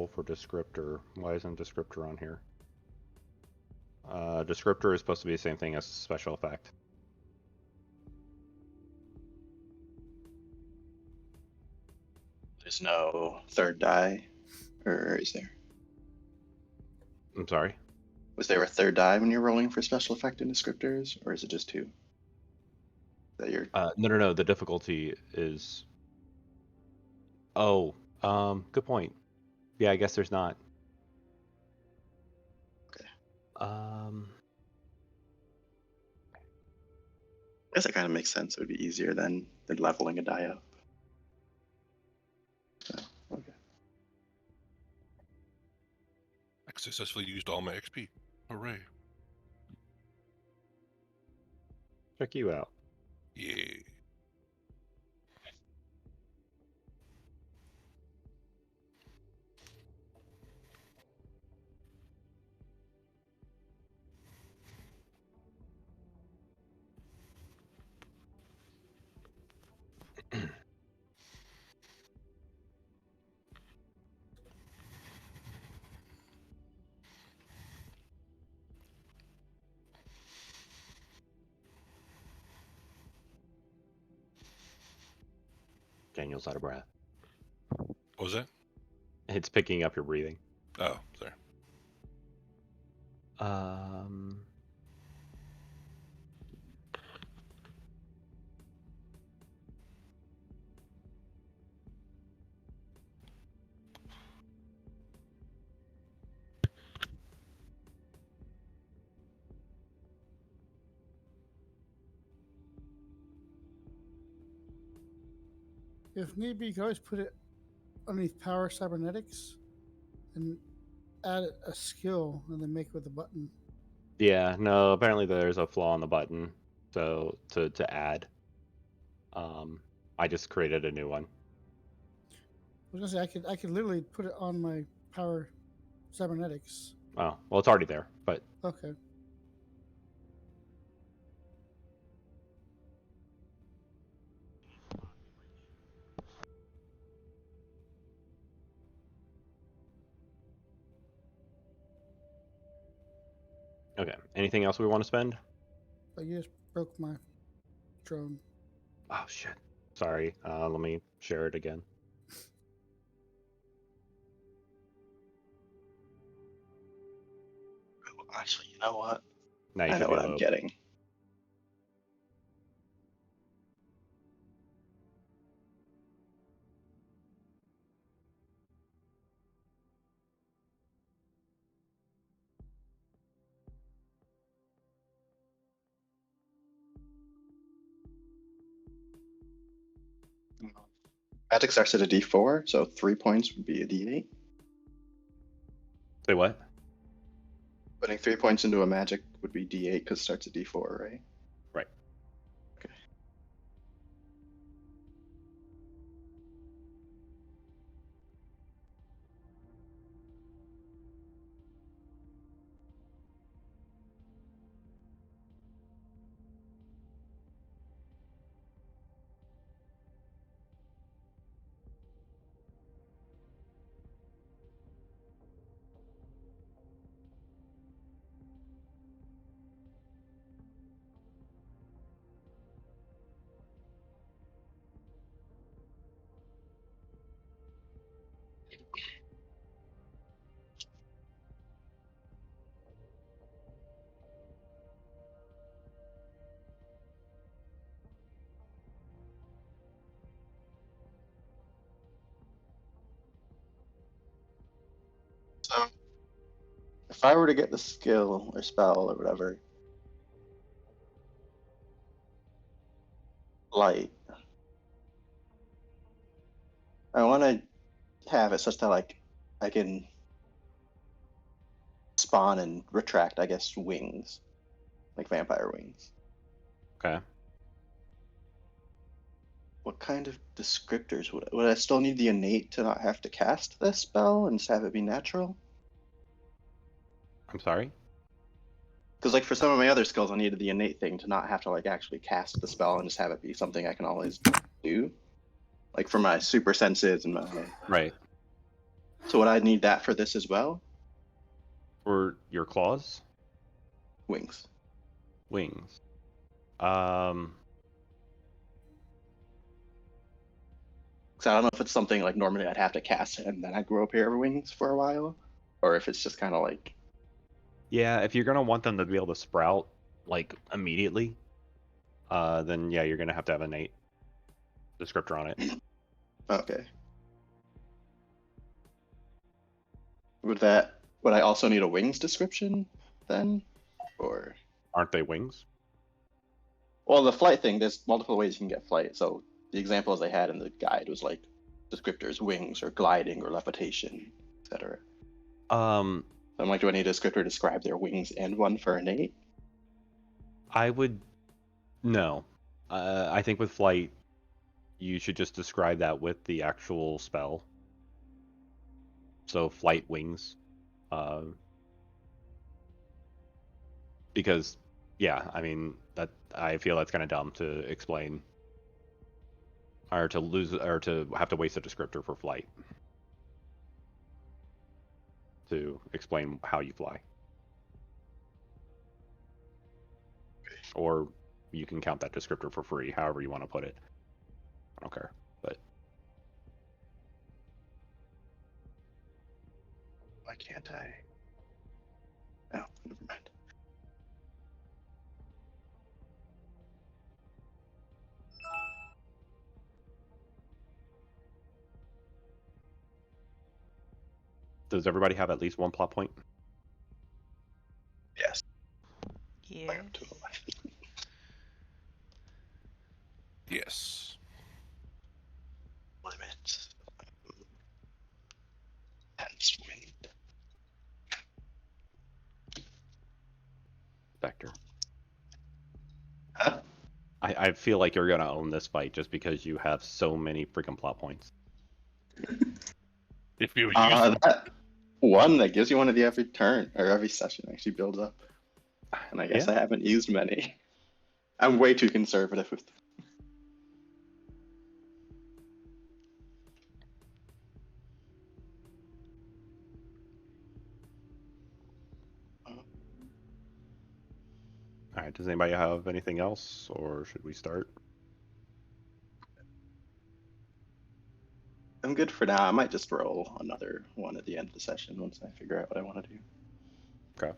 for descriptor. Why isn't descriptor on here? Descriptor is supposed to be the same thing as special effect. There's no third die, or is there? I'm sorry. Was there a third die when you're rolling for special effect and descriptors, or is it just two? That you're No. The difficulty is. Oh, good point. Yeah, I guess there's not. Okay. Um, I guess that kind of makes sense. It would be easier than leveling a die up. So, okay. I successfully used all my XP. Hooray! check you out. Yeah. Daniel's out of breath. What was that? It's picking up your breathing. Oh, sorry. If need be, you can always put it underneath power cybernetics and add a skill and then make it with a button. Yeah, no, apparently there's a flaw in the button. So to add. I just created a new one. I was gonna say I could literally put it on my power cybernetics. Oh, well, it's already there, but Okay. okay. Anything else we want to spend? But you just broke my drone. Oh shit. Sorry. Let me share it again. Actually, you know what? Now you I should know be what I'm low. getting. Magic starts at a D4, so 3 points would be a D8. Say what? Putting 3 points into a magic would be D8 because it starts at D4, right? Right. Okay. So, if I were to get the skill or spell or whatever, light, I want to have it such that like I can spawn and retract, I guess, wings, like vampire wings. Okay. What kind of descriptors would I still need the innate to not have to cast this spell and just have it be natural? I'm sorry. Because like for some of my other skills, I needed the innate thing to not have to like actually cast the spell and just have it be something I can always do. Like for my super senses and my Right. so would I need that for this as well? For your claws, Wings. wings. Because I don't know if it's something like normally I'd have to cast it and then I grow a pair of wings for a while, or if it's just kind of like Yeah, if you're gonna want them to be able to sprout like immediately, then yeah, you're gonna have to have an innate descriptor on it. okay. Would I also need a wings description then, or Aren't they wings? well the flight thing? There's multiple ways you can get flight. So the examples they had in the guide was like descriptors, wings, or gliding, or levitation, etc. Um, I'm like, do I need a descriptor to describe their wings and one for innate? I would no. I think with flight, you should just describe that with the actual spell. So flight wings, uh, because yeah, I mean that I feel that's kind of dumb to explain or to lose or to have to waste a descriptor for flight to explain how you fly. Or you can count that descriptor for free, however you want to put it. I don't care. But Why can't I? Oh, never mind. does everybody have at least one plot point? Yes. I Yeah. have 2 left. Yes. Limits. Hence wind. Vector. Huh? I feel like you're gonna own this fight just because you have so many freaking plot points. If you use them, That one that gives you one of the every turn or every session actually builds up. And I guess Yeah. I haven't used many. I'm way too conservative with them. All right. Does anybody have anything else, or should we start? I'm good for now. I might just roll another one at the end of the session once I figure out what I want to do. Okay.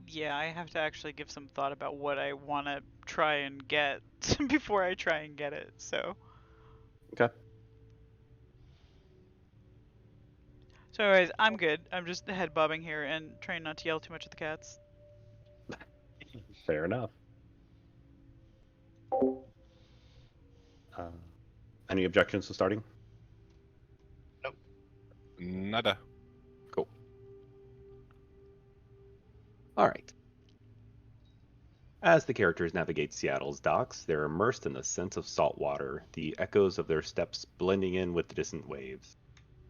Yeah, I have to actually give some thought about what I want to try and get before I try and get it. So, Okay. anyways, I'm good. I'm just head bobbing here and trying not to yell too much at the cats. Fair enough. Uh, any objections to starting? Nope. Nada. Cool. All right. As the characters navigate Seattle's docks, they're immersed in the scent of salt water, the echoes of their steps blending in with the distant waves.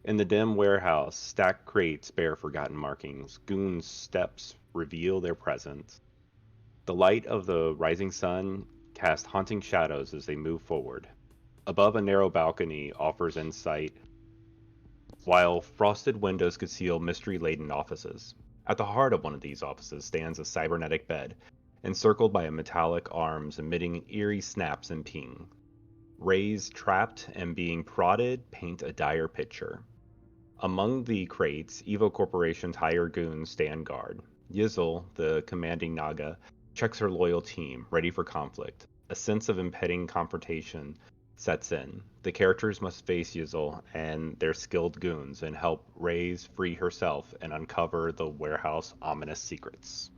In the dim warehouse, stacked crates bear forgotten markings. Goons' steps reveal their presence. The light of the rising sun casts haunting shadows as they move forward. Above, a narrow balcony offers insight, while frosted windows conceal mystery-laden offices. At the heart of one of these offices stands a cybernetic bed, encircled by metallic arms emitting eerie snaps and ping. Rays trapped and being prodded paint a dire picture. Among the crates, Evo Corporation's hired goons stand guard. Yizzle, the commanding Naga, checks her loyal team, ready for conflict. A sense of impending confrontation sets in. The characters must face Yizzle and their skilled goons and help Raze free herself and uncover the warehouse ominous secrets.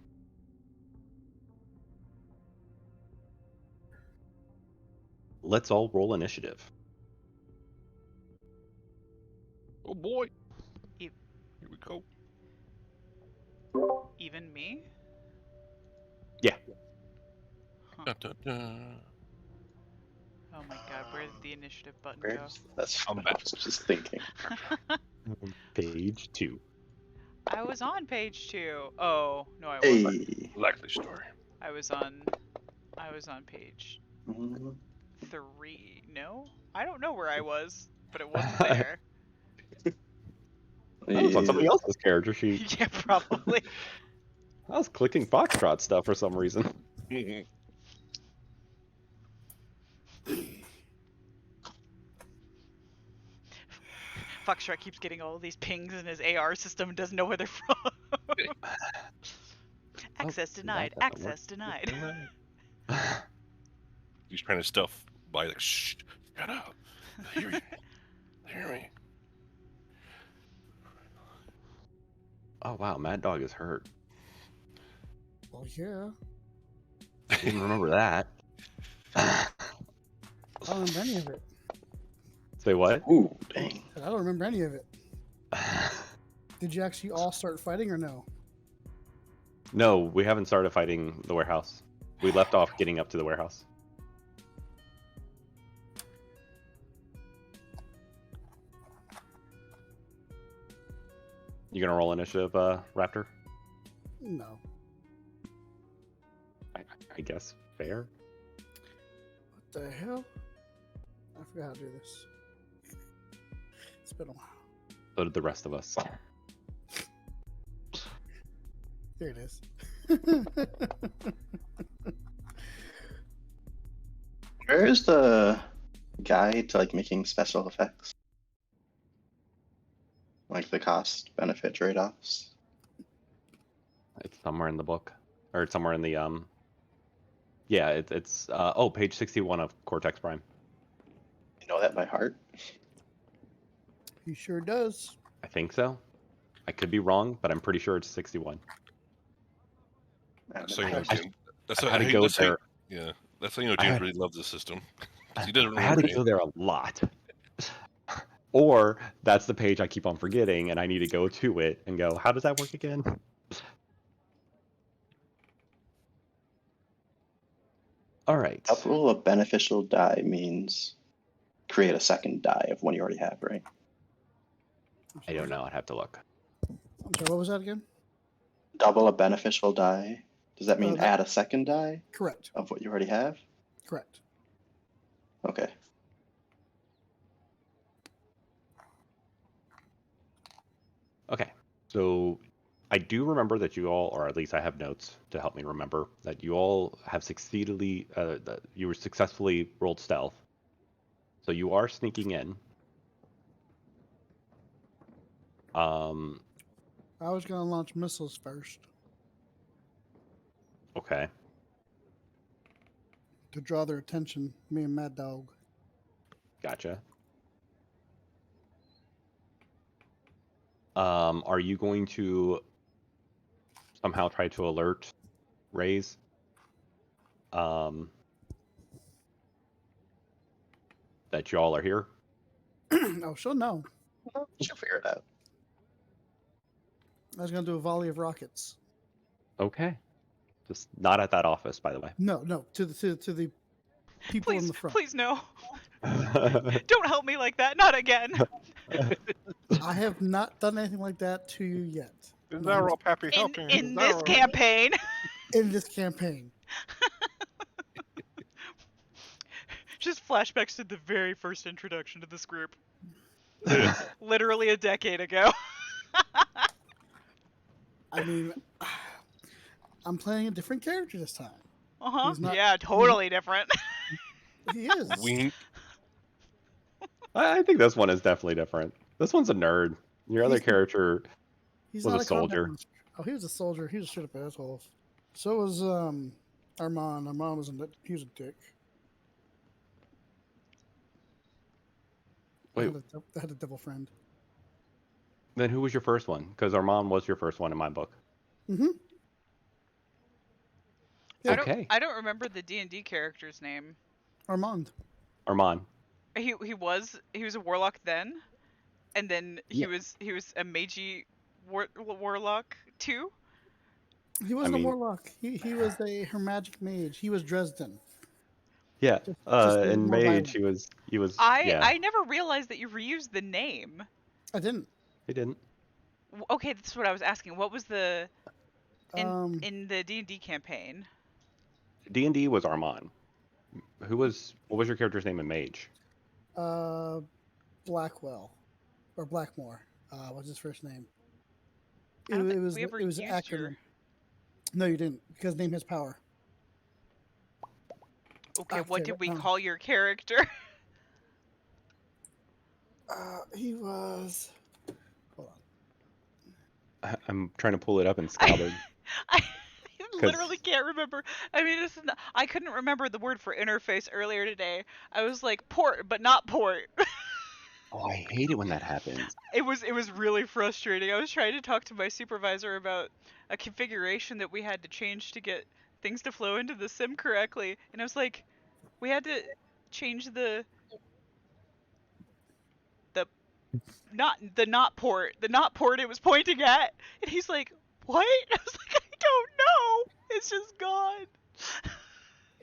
Let's all roll initiative. Oh boy. E- Here we go. Even me? Yeah. Huh. Dun, dun, dun. Oh my god, where did the initiative button Where's that's I'm what back. I was just thinking. go? Page 2. I was on page 2. Oh, no I wasn't. Hey. Likely story. I was on page Mhm. 3. No? I don't know where I was, but it wasn't there. That was on somebody Yeah. else's character sheet. Yeah, probably. I was clicking Foxtrot stuff for some reason. Foxtrot keeps getting all these pings in his AR system and doesn't know where they're from. Access denied. that doesn't work. Access denied. He's trying to stuff by like, shh, shut up. Hear me. Hear me. Oh wow, Mad Dog is hurt. Well, yeah. Didn't remember that. I don't remember any of it. Say what? Ooh, dang. I don't remember any of it. Did you actually all start fighting or no? No, we haven't started fighting the warehouse. We left off getting up to the warehouse. You gonna roll initiative, Raptor? No. I guess fair. What the hell? I forgot how to do this. It's been a while. So did the rest of us. Here it is. Where's the guide to like making special effects? Like the cost benefit trade-offs? It's somewhere in the book, or it's somewhere in the Yeah, it's oh, page 61 of Cortex Prime. You know that by heart? He sure does. I think so. I could be wrong, but I'm pretty sure it's 61. So you know, I- James, that's I how had to you- go that's how you- there. Yeah, that's how you know I James had- really loves the system. 'Cause he doesn't I had remember to go there a lot. Or that's the page I keep on forgetting, and I need to go to it and go, how does that work again? All right. Double a beneficial die means create a second die of one you already have, right? I don't know. I'd have to look. I'm sorry, what was that again? Double a beneficial die. Does that mean that- add a second die Correct. of what you already have? Correct. Okay. Okay. So I do remember that you all, or at least I have notes to help me remember, that you all have succeedingly, that you were successfully rolled stealth. So you are sneaking in. I was going to launch missiles first Okay. to draw their attention, me and Mad Dog. Gotcha. Are you going to somehow try to alert Raze? That y'all are here? Oh, she'll know. She'll figure it out. I was gonna do a volley of rockets. Okay. Just not at that office, by the way. No, to the people in Please, the front. please no. Don't help me like that. Not again. I have not done anything like that to you yet. Is No, that all, Pappy? In this campaign. in this campaign. Just flashbacks to the very first introduction to this group. Literally a decade ago. I mean, I'm playing a different character this time. Uh-huh. He's not- Yeah, totally different. He is. Wink. I think this one is definitely different. This one's a nerd. Your other He's- character He's was not a combat soldier. master. Oh, he was a soldier. He was straight up asshole. So was Armand. Armand was he was a dick. Wait. I had a devil friend. Then who was your first one? Because Armand was your first one in my book. Mm-hmm. Yeah. Okay. I don't remember the D&D character's name. Armand. Armand. He was a warlock then, and then he Yeah. was a magey warlock too. He wasn't mean- a warlock. He was a hermagic mage. He was Dresden. Yeah. Just a little in more Mage, violent. he was. I Yeah. never realized that you reused the name. I didn't. He didn't. Okay, that's what I was asking. What was the Um, in the D&D campaign? D&D was Armand. What was your character's name in Mage? Blackwell or Blackmore. What's his first name? I don't think was we ever it was an used acronym. your- No, you didn't, because name has power. Okay, what Okay, did we um, call your character? He was. Hold on. I'm trying to pull it up in Scalbard. I literally can't remember. I mean, I couldn't remember the word for interface earlier today. I was like port, but not port. Oh, I hate it when that happens. It was really frustrating. I was trying to talk to my supervisor about a configuration that we had to change to get things to flow into the sim correctly, and I was like, we had to change the not port it was pointing at, and he's like, what? I was like, I don't know. It's just gone.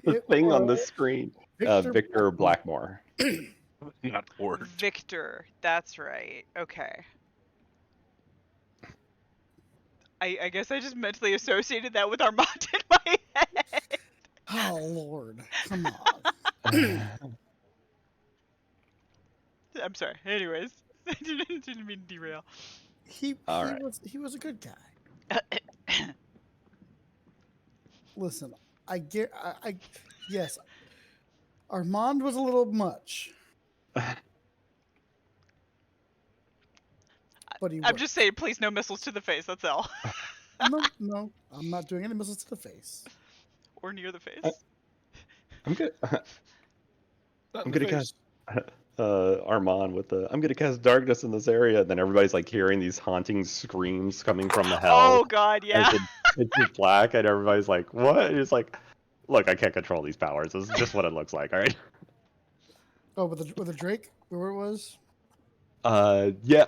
The It thing on the was screen. Victor Victor Blackmore. Not Port. Victor, that's right. Okay. I guess I just mentally associated that with Armand in my head. Oh Lord, come on. I'm sorry. Anyways, I didn't mean to derail. All right. He was a good guy. Listen, yes, Armand was a little much, but he. I'm worked. just saying, please no missiles to the face. That's all. No, I'm not doing any missiles to the face. Or near the face. I'm good. Not I'm in the gonna face. cast Armand with the. I'm gonna cast darkness in this area. And then everybody's like hearing these haunting screams coming from the hell. Oh God, yeah. And it's just black, and everybody's like, "What?" And it's like, "Look, I can't control these powers. This is just what it looks like." All right. Oh, with the Drake, where it was? Yeah.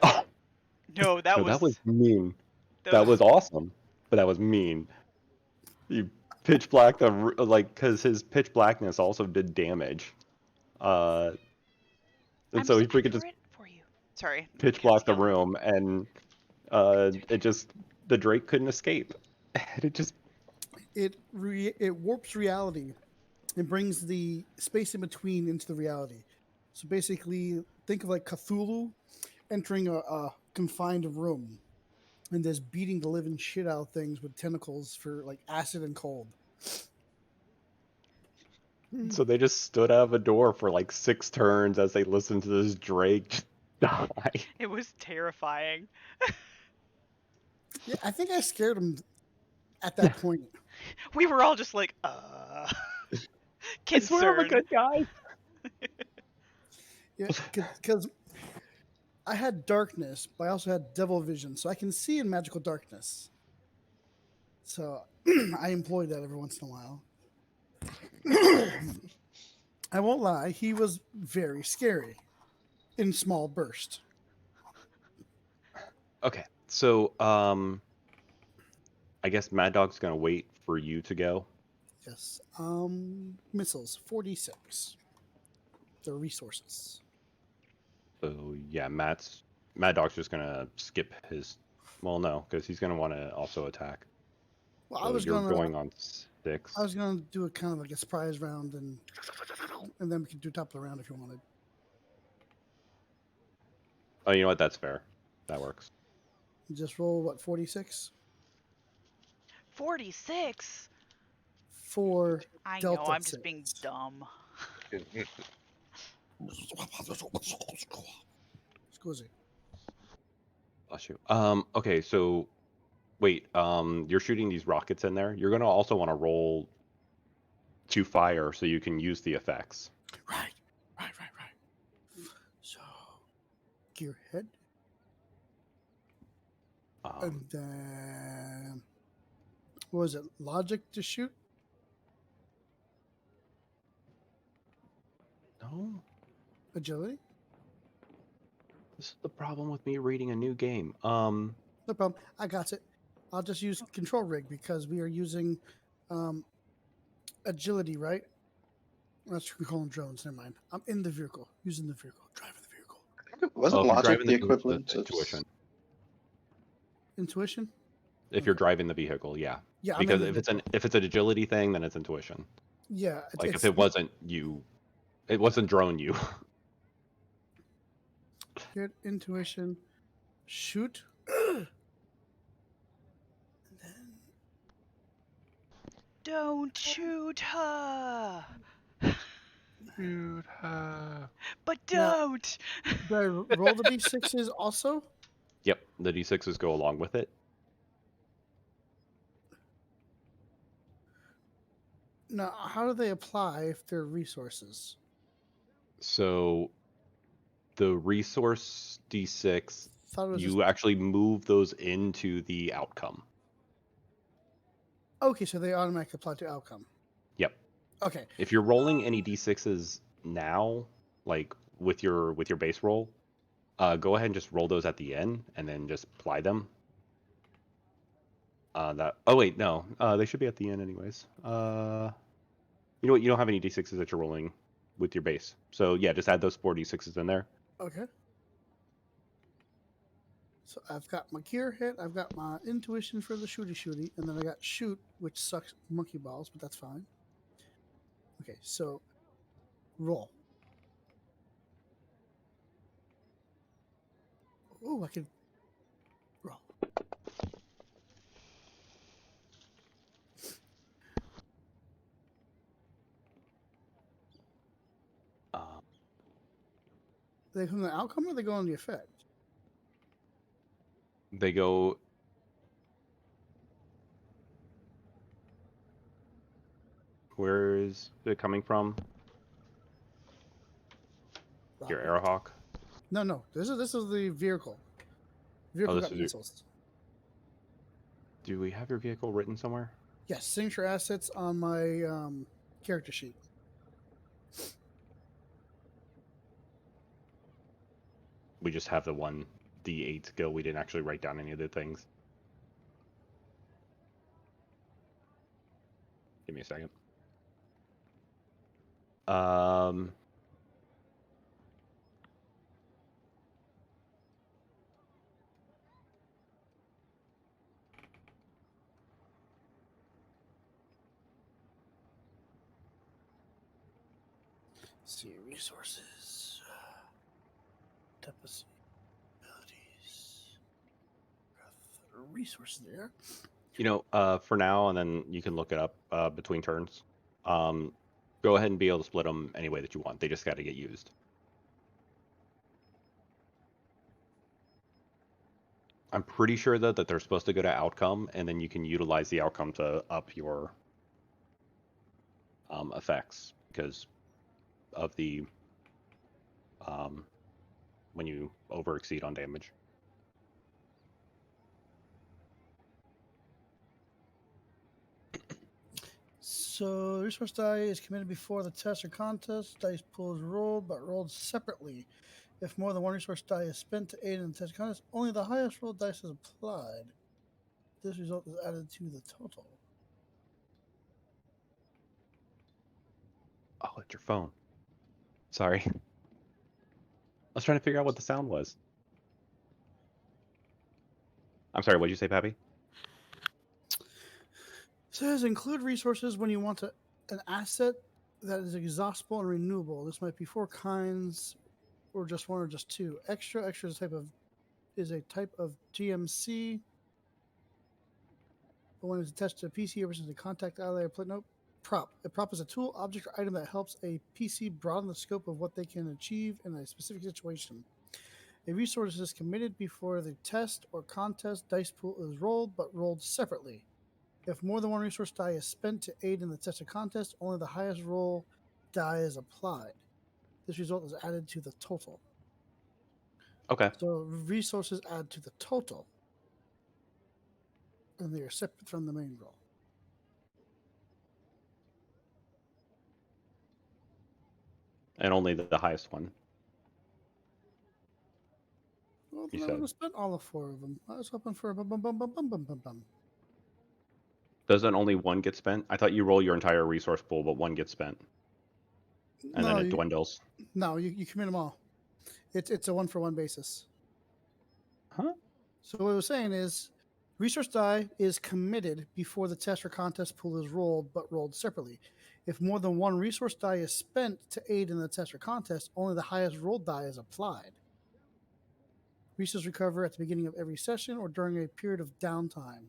No, that No, was that was mean. That was awesome, but that was mean. You pitch black because his pitch blackness also did damage. And I'm so he looking freaking just for it for you. Sorry. pitch Cat blocked the skeleton. room, and the Drake couldn't escape. And it just It warps reality and brings the space in between into the reality. So basically, think of like Cthulhu entering a confined room and just beating the living shit out of things with tentacles for like acid and cold. so they just stood out of a door for like 6 turns as they listened to this Drake just die. It was terrifying. Yeah, I think I scared him at that point. We were all just like, I concerned. swear I'm a good guy. Yeah, because I had darkness, but I also had devil vision, so I can see in magical darkness. So I employed that every once in a while. I won't lie, he was very scary in small bursts. Okay, so I guess Mad Dog's gonna wait for you to go. Yes. Missiles 46. The resources. So yeah, Mad Dog's just gonna skip his. Well, no, because he's gonna want to also attack. Well, So you're going on 6. I was gonna do a kind of like a surprise round, and then we can do top of the round if you wanted. Oh, you know what? That's fair. That works. Just roll what 46 46. for I know. Delta I'm just being 6. dumb. Scusi. Bless you. Okay, so wait. You're shooting these rockets in there. You're gonna also want to roll to fire so you can use the effects. Right. So, gearhead, and then what was it? Logic to shoot. No, Agility. this is the problem with me reading a new game. No problem. I got it. I'll just use control rig because we are using agility, right? That's controlling drones. Never mind. I'm in the vehicle, using the vehicle, driving the vehicle. Wasn't If you're logic driving the the equivalent of intuition. Intuition. If you're driving the vehicle, yeah. Yeah, Because I'm in the if it's an agility thing, then it's intuition. yeah. Like if it wasn't you, it wasn't drone you. Get intuition, shoot. And then Don't shoot her. Dude, But Now- don't. do I roll the d6s also? Yep, the d6s go along with it. Now, how do they apply if they're resources? So the resource d6, Thought it was you actually move those into the outcome. okay, so they automatically apply to outcome. Yep. Okay, If you're rolling any d6s now, like with your base roll, go ahead and just roll those at the end and then just apply them. Oh wait, no, they should be at the end anyways. You know what? You don't have any d6s that you're rolling with your base, so yeah, just add those 4 d6s in there. okay. So I've got my gear hit, I've got my intuition for the shooty, and then I got shoot, which sucks monkey balls, but that's fine. Okay, so roll. Oh, I can roll. They from the outcome or they go on the effect? They go. Where is it coming from? Your Arrowhawk. No. This is the vehicle. Vehicle this got is your- missiles. Do we have your vehicle written somewhere? Yes, signature assets on my character sheet. We just have the one D8 skill. We didn't actually write down any of the things. Give me a second. See resources. Deposit abilities. Resources there. You know, for now, and then you can look it up between turns. Go ahead and be able to split them any way that you want. They just got to get used. I'm pretty sure though that they're supposed to go to outcome, and then you can utilize the outcome to up your effects because of the when you over exceed on damage. So resource die is committed before the test or contest. Dice pool is rolled, but rolled separately. If more than one resource die is spent to aid in the test or contest, only the highest rolled dice is applied. This result is added to the total. Oh, it's your phone. Sorry. I was trying to figure out what the sound was. I'm sorry, what did you say, Pappy? Says include resources when you want an asset that is exhaustible and renewable. This might be 4 kinds, or just 1, or just 2. Extra is a type of GMC. But when it's attached to a PC versus a contact ally or plate note. Prop. A prop is a tool, object, or item that helps a PC broaden the scope of what they can achieve in a specific situation. A resource is committed before the test or contest dice pool is rolled, but rolled separately. If more than one resource die is spent to aid in the test or contest, only the highest roll die is applied. This result is added to the total. Okay. So resources add to the total, and they are separate from the main roll. And only the highest one. Well, You then I said. would have spent all 4 of them. I was hoping for a bum bum bum bum bum bum bum bum. Doesn't only one get spent? I thought you roll your entire resource pool, but one gets spent. And then No, it dwindles. you commit them all. It's a 1-for-1 basis. Huh? So what I was saying is, resource die is committed before the test or contest pool is rolled, but rolled separately. If more than one resource die is spent to aid in the test or contest, only the highest rolled die is applied. Resources recover at the beginning of every session or during a period of downtime.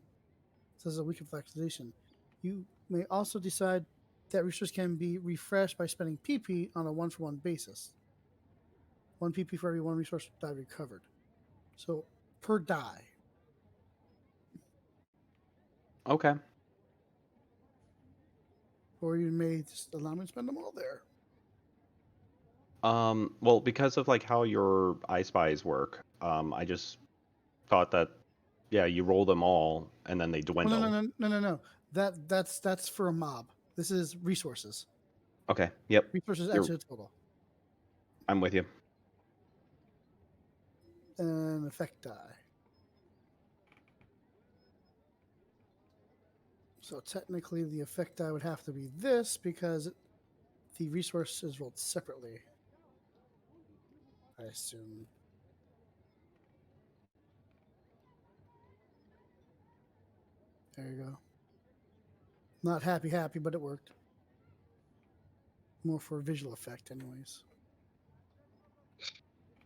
This is a week of activation. You may also decide that resources can be refreshed by spending PP on a 1-for-1 basis. 1 PP for every 1 resource die recovered. So per die. Okay. Or you may just allow me to spend them all there. Well, because of like how your I Spies work, I just thought that, yeah, you roll them all and then they Oh, dwindle. no. That's for a mob. This is resources. Okay. Yep. Resources add You're, to the total. I'm with you. And effect die. So technically, the effect die would have to be this because the resource is rolled separately. I assume. There you go. Not happy, but it worked. More for visual effect, anyways.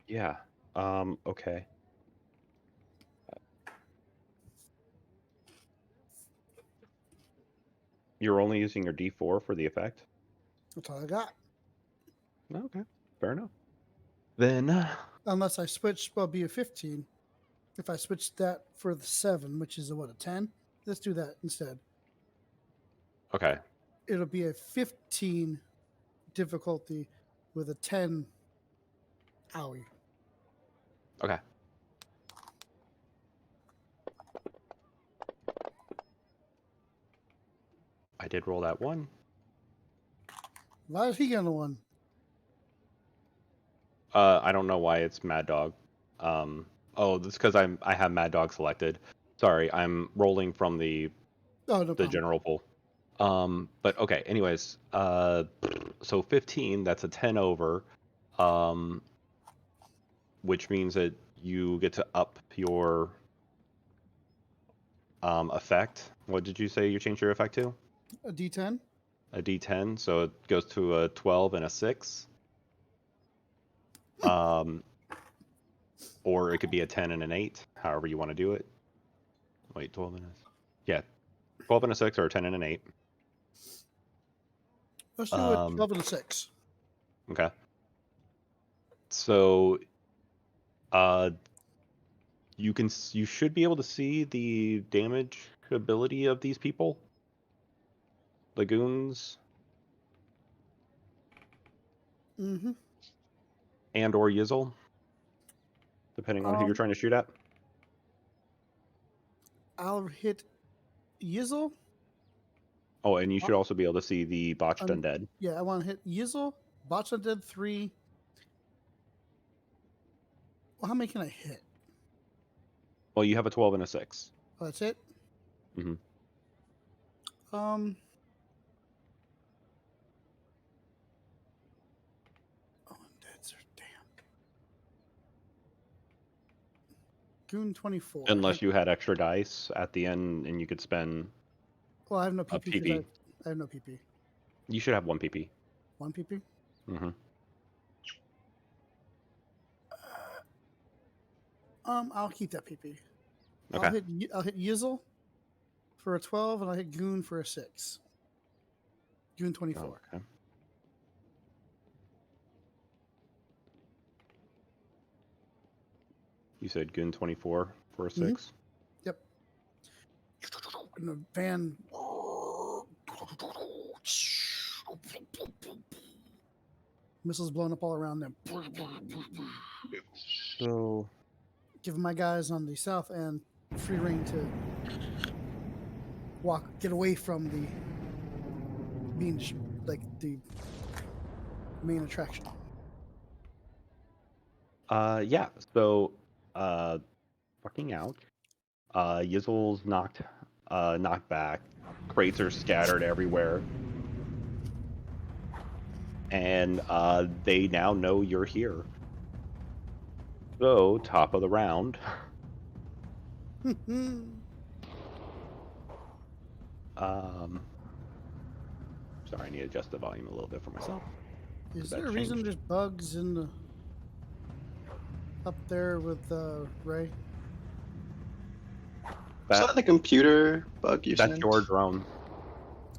Yeah. Okay. You're only using your D4 for the effect? That's all I got. Okay. Fair enough. Then Unless I switch, well, be a 15. If I switch that for the 7, which is a 10, let's do that instead. okay. It'll be a 15 difficulty with a 10 owie. Okay. I did roll that one. Why is he getting a 1? I don't know why it's Mad Dog. Oh, that's because I have Mad Dog selected. Sorry, I'm rolling from the Oh, no problem. general pool. But okay. Anyways, so 15. That's a 10 over. Which means that you get to up your effect. What did you say you changed your effect to? A D10? A D10. So it goes to a 12 and a 6. Or it could be a 10 and an 8, however you want to do it. Wait, 12 and a... Yeah, 12 and a 6 or a 10 and an 8. Let's do a 12 and a 6. Okay. So, you should be able to see the damage ability of these people. Lagoons Mm-hmm. and or Yizzle, depending on who you're trying to shoot at. I'll hit Yizzle. Oh, and you should also be able to see the botched undead. Yeah, I want to hit Yizzle, Botch Undead 3. Well, how many can I hit? Well, you have a 12 and a 6. Oh, that's it? Mhm. Undeads are damn. Goon 24. Unless you had extra dice at the end and you could spend Well, I have no a PP because PP. I have no PP. You should have 1 PP. 1 PP. Hmm. I'll keep that PP. Okay. I'll hit Yizzle for a 12, and I'll hit Goon for a 6. Goon 24. Okay. You said Goon 24 for a 6? Yep. And the van. Missiles blowing up all around them. So Giving my guys on the south end free reign to get away from the like the main attraction. yeah. So fucking ouch. Yizzle's knocked back. Crates are scattered everywhere. And they now know you're here. So, top of the round. Sorry, I need to adjust the volume a little bit for myself. Is That there a reason changed. there's bugs in the up there with Ray? Is that the computer bug you That's sent? your drone.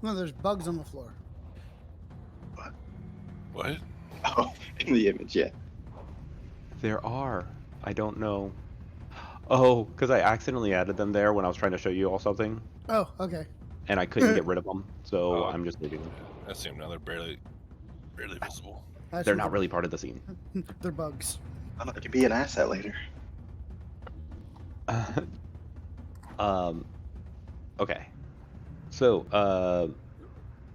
No, there's bugs on the floor. What? Oh, in the image, yeah. There are. I don't know. Oh, because I accidentally added them there when I was trying to show you all something, Oh, okay. and I couldn't get rid of them, so Oh. I'm just leaving them. That's him now. They're barely visible. I They're see not really part of the scene. They're bugs. I don't know, it could be an asset later. Okay. So,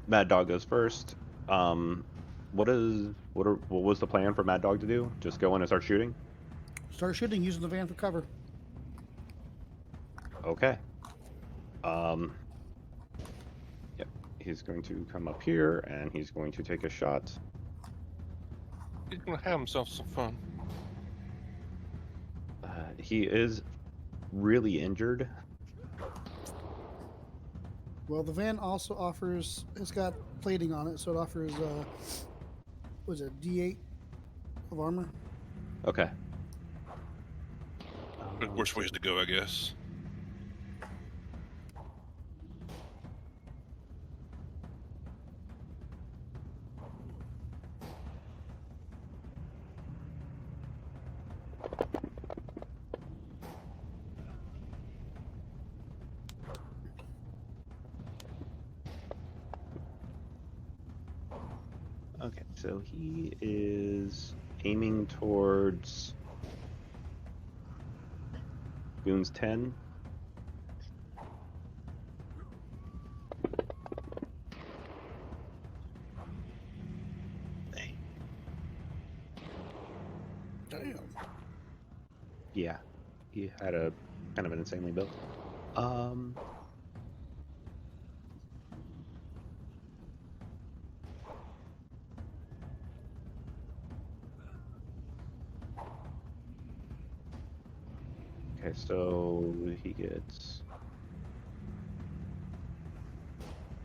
Mad Dog goes first. What was the plan for Mad Dog to do? Just go in and start shooting? Start shooting using the van for cover. Okay. Yep. He's going to come up here and he's going to take a shot. He's gonna have himself some fun. He is really injured. Well, the van also offers. It's got plating on it, so it offers. Was it D8 of armor? Okay. Worst ways to go, I guess. Okay, so he is aiming towards Goon's 10. Damn. Yeah, he had a kind of an insanely built. Okay, so he gets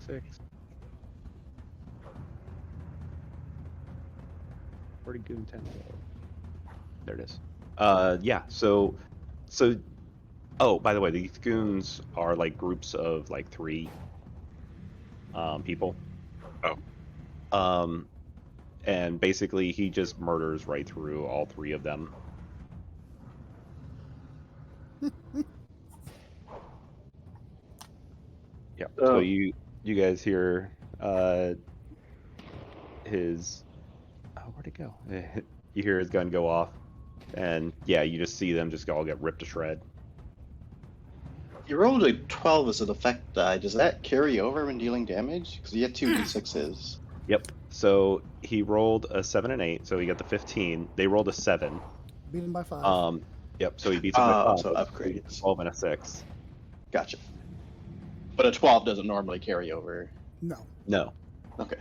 6. Where did Goon 10 go? There it is. Yeah, so oh, by the way, these goons are like groups of like 3 people. Oh. And basically he just murders right through all 3 of them. Yeah. So Oh. you guys hear his where'd it go? You hear his gun go off, and yeah, you just see them just all get ripped to shred. You rolled a 12 as an effect die. Does that carry over when dealing damage? Because you had 2 d6s. Yep. So he rolled a 7 and 8, so he got the 15. They rolled a 7. Beat him by 5. Yep. So he beats him by 5. So upgrades. 12 and a 6. Gotcha. But a 12 doesn't normally carry over. No. No, Okay.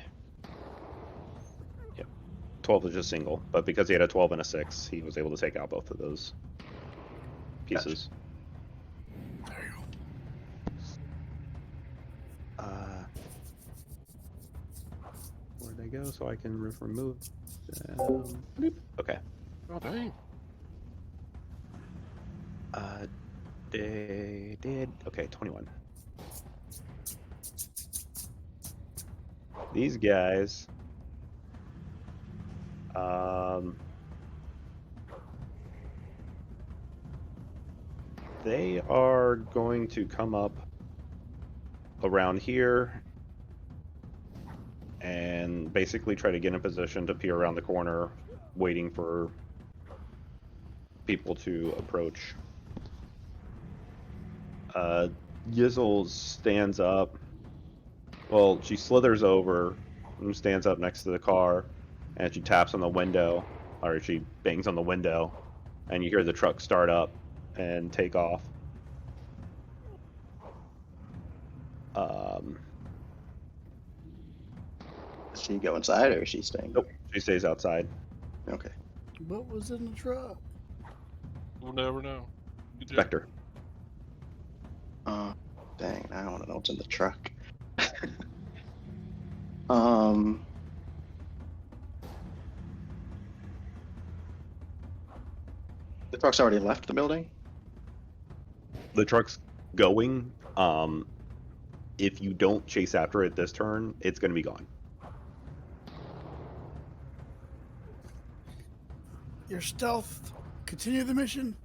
12 is just single, but because he had a 12 and a 6, he was able to take out both of those pieces. Where'd they go? So I can remove them. Bloop. Okay. Oh dang. They did. Okay, 21. These guys. They are going to come up around here and basically try to get in position to peer around the corner, waiting for people to approach. Yizzle stands up. Well, she slithers over and stands up next to the car, and she taps on the window, or she bangs on the window, and you hear the truck start up and take off. Does she go inside or is she staying? Nope, she stays outside. Okay. What was in the truck? We'll never know. Good job. Spectre. Dang, now I want to know what's in the truck. The truck's already left the building? The truck's going. If you don't chase after it this turn, it's going to be gone. Your stealth. Continue the mission.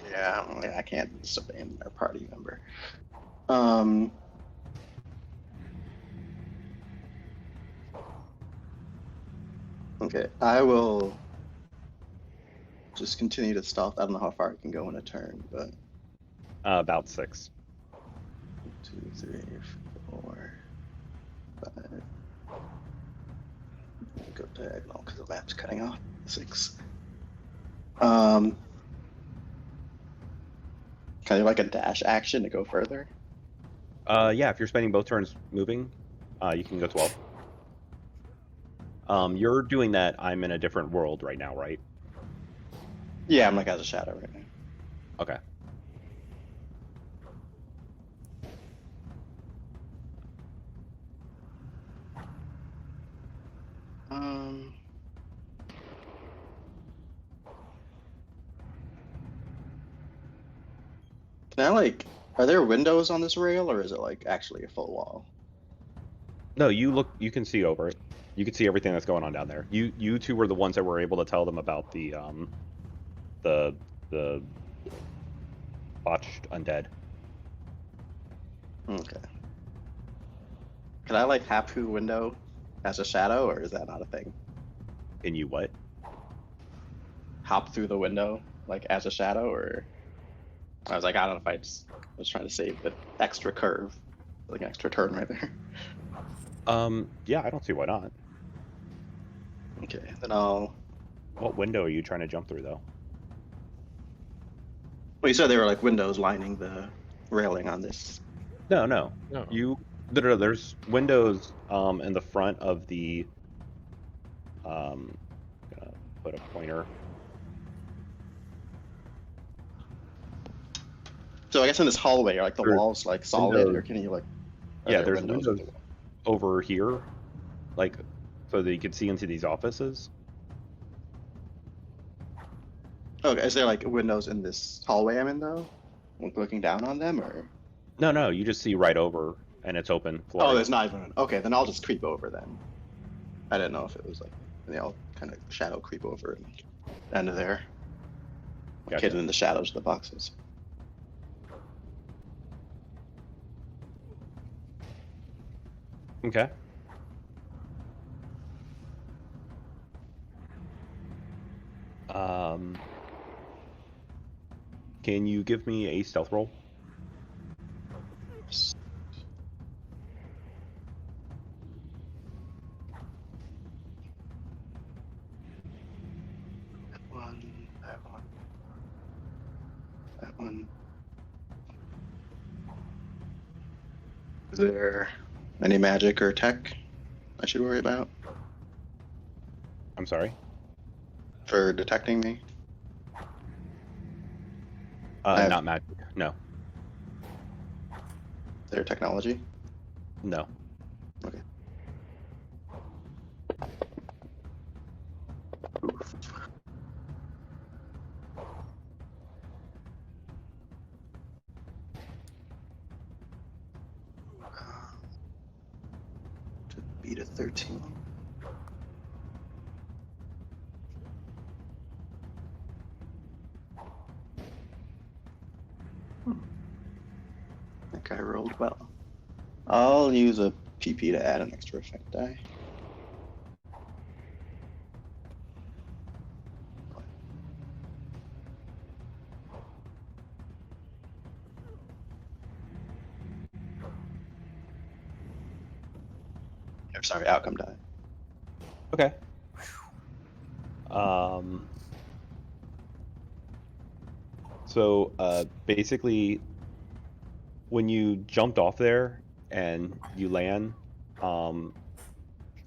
Yeah, I can't abandon our party member. Okay, I will just continue to stealth. I don't know how far I can go in a turn, but About 6. 2, 3, 4, 5. Go diagonal because the map's cutting off. 6. Can I do like a dash action to go further? Yeah, if you're spending both turns moving, you can go 12. You're doing that. I'm in a different world right now, right? Yeah, I'm like as a shadow right now. Okay. Can I like, are there windows on this rail or is it like actually a full wall? No, you look. You can see over it. You can see everything that's going on down there. You two were the ones that were able to tell them about the botched undead. Okay. Can I like hap through window as a shadow or is that not a thing? And you what? Hop through the window like as a shadow or I was like, I don't know if I just was trying to save the extra curve, like an extra turn right there. Yeah, I don't see why not. Okay, then I'll. What window are you trying to jump through, though? Well, you said there were like windows lining the railing on this. No. No. There's windows in the front of the gonna put a pointer. So I guess in this hallway, are like the There's walls like solid, windows. or can you like? are Yeah, there there's windows over here, like so that you can see into these offices. Okay, is there like windows in this hallway I'm in though? Like looking down on them, or? No, you just see right over, and it's open. Oh, Floor. there's not even. Okay, then I'll just creep over then. I didn't know if it was like I'll kind of shadow creep over and end of there. Gotcha. Hidden in the shadows of the boxes. Okay. Can you give me a stealth roll? That one. Is there any magic or tech I should worry about I'm sorry. for detecting me? I have- Not magic. No. Is there technology? No. Okay. To beat a 13. I think I rolled well. I'll use a PP to add an extra effect die. Or sorry, outcome die. Okay. So basically, when you jumped off there and you land from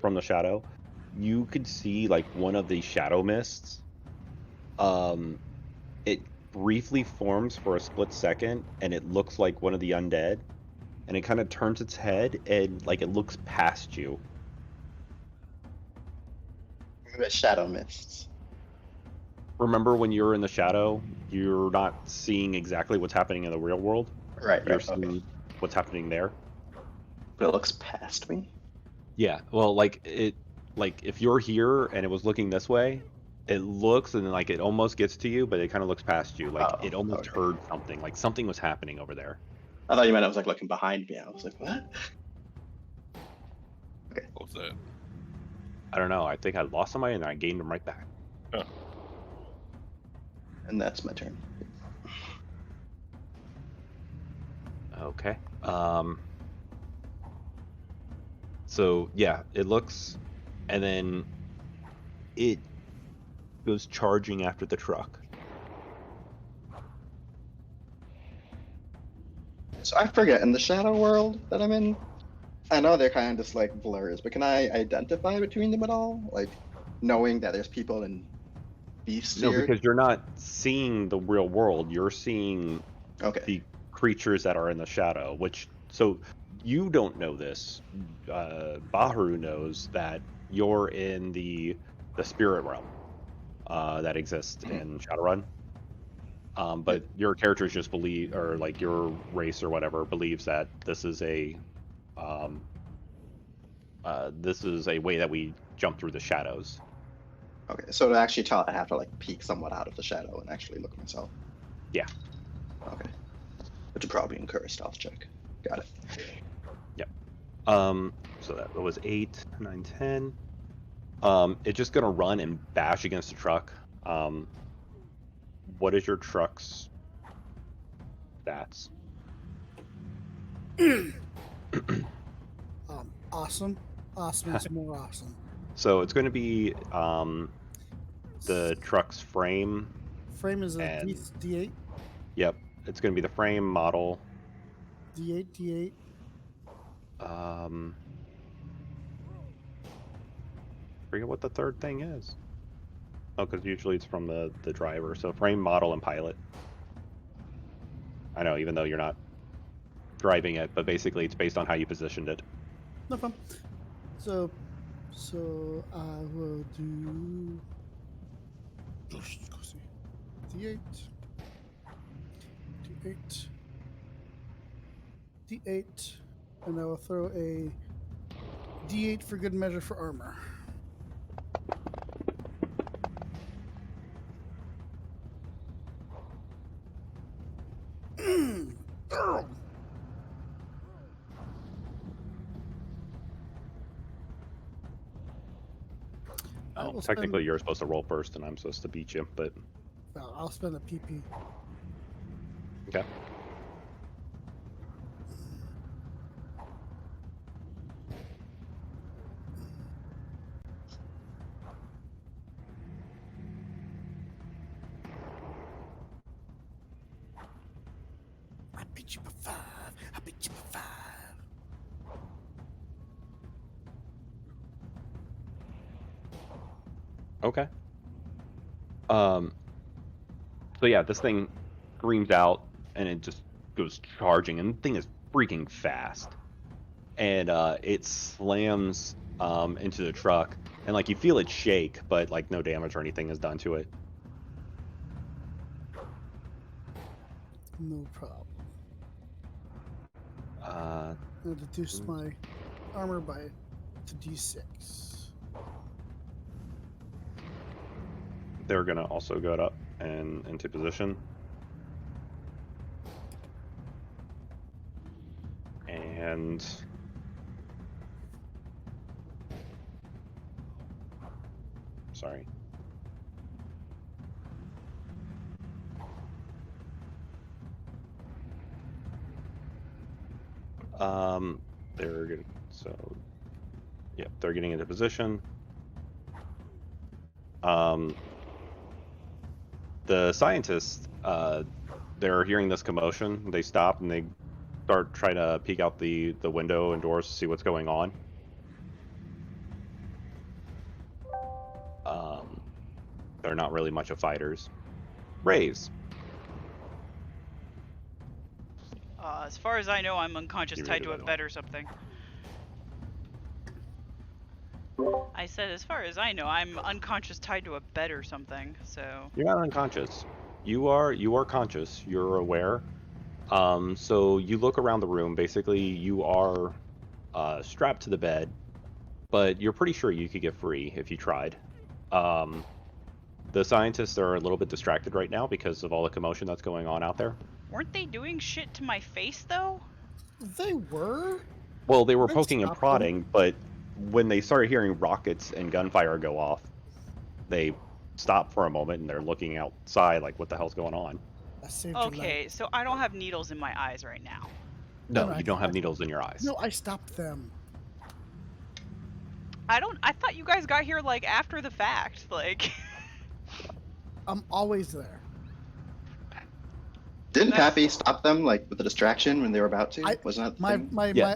the shadow, you could see like one of the shadow mists. It briefly forms for a split second, and it looks like one of the undead, and it kind of turns its head and like it looks past you. The shadow mists. Remember when you're in the shadow, you're not seeing exactly what's happening in the real world. Right, You're right, okay. seeing what's happening there. But it looks past me? Yeah, well, like if you're here and it was looking this way, it looks and like it almost gets to you, but it kind of looks past you. Like Oh, it almost okay. heard something. Like something was happening over there. I thought you meant I was like looking behind me. I was like, what? What's that? I don't know. I think I lost somebody and I gained them right back. And that's my turn. Okay. So yeah, it looks, and then it goes charging after the truck. So I forget, in the shadow world that I'm in, I know they're kind of just like blurs, but can I identify between them at all? Like, knowing that there's people and beasts No, here? because you're not seeing the real world. You're seeing Okay. the creatures that are in the shadow, which, so you don't know this. Baharu knows that you're in the spirit realm that exists in Shadowrun. But your characters just believe, or like your race or whatever believes that this is a way that we jump through the shadows. Okay, so to actually tell, I have to like peek somewhat out of the shadow and actually look at myself. Yeah. Okay. Which would probably incur a stealth check. Got it. Yep. So that was 8, 9, 10. It's just gonna run and bash against the truck. What is your truck's stats? Awesome. Awesome is more awesome. So it's going to be the truck's frame. Frame is a And- D8. Yep, it's going to be the frame model. D8. Forget what the third thing is. Oh, because usually it's from the driver. So frame, model, and pilot. I know, even though you're not driving it, but basically it's based on how you positioned it. No problem. So I will do D8. D8. And I will throw a D8 for good measure for armor. Oh, technically you're supposed to roll first, and I'm supposed to beat you, but I'll spend a PP. okay. I beat you by 5. I beat you by 5. Okay. So yeah, this thing screams out and it just goes charging, and the thing is freaking fast. And it slams into the truck, and like you feel it shake, but like no damage or anything is done to it. No problem. Uh, I'll reduce my armor by to d6. they're gonna also go up and into position. And sorry. They're good. So, yeah, they're getting into position. The scientists, they're hearing this commotion. They stop and they start trying to peek out the window and doors to see what's going on. They're not really much of fighters. Raise. As far as I know, I'm unconscious, You tied read to a that bed or something. I said, as far as I know, I'm unconscious, tied to a bed or something. So. You're not unconscious. You are conscious. You're aware. So you look around the room. Basically, you are strapped to the bed, but you're pretty sure you could get free if you tried. The scientists are a little bit distracted right now because of all the commotion that's going on out there. Weren't they doing shit to my face though? They were. Well, they were I poking and stopped them. prodding, but when they started hearing rockets and gunfire go off, they stop for a moment and they're looking outside like, what the hell's going on? I saved your life. Okay, so I don't have needles in my eyes right now. No, No, you don't have needles in your eyes. No, I stopped them. I thought you guys got here like after the fact, like. I'm always there. Didn't That's- Pappy stop them like with the distraction when they were about to? Wasn't that the My thing? my Yeah.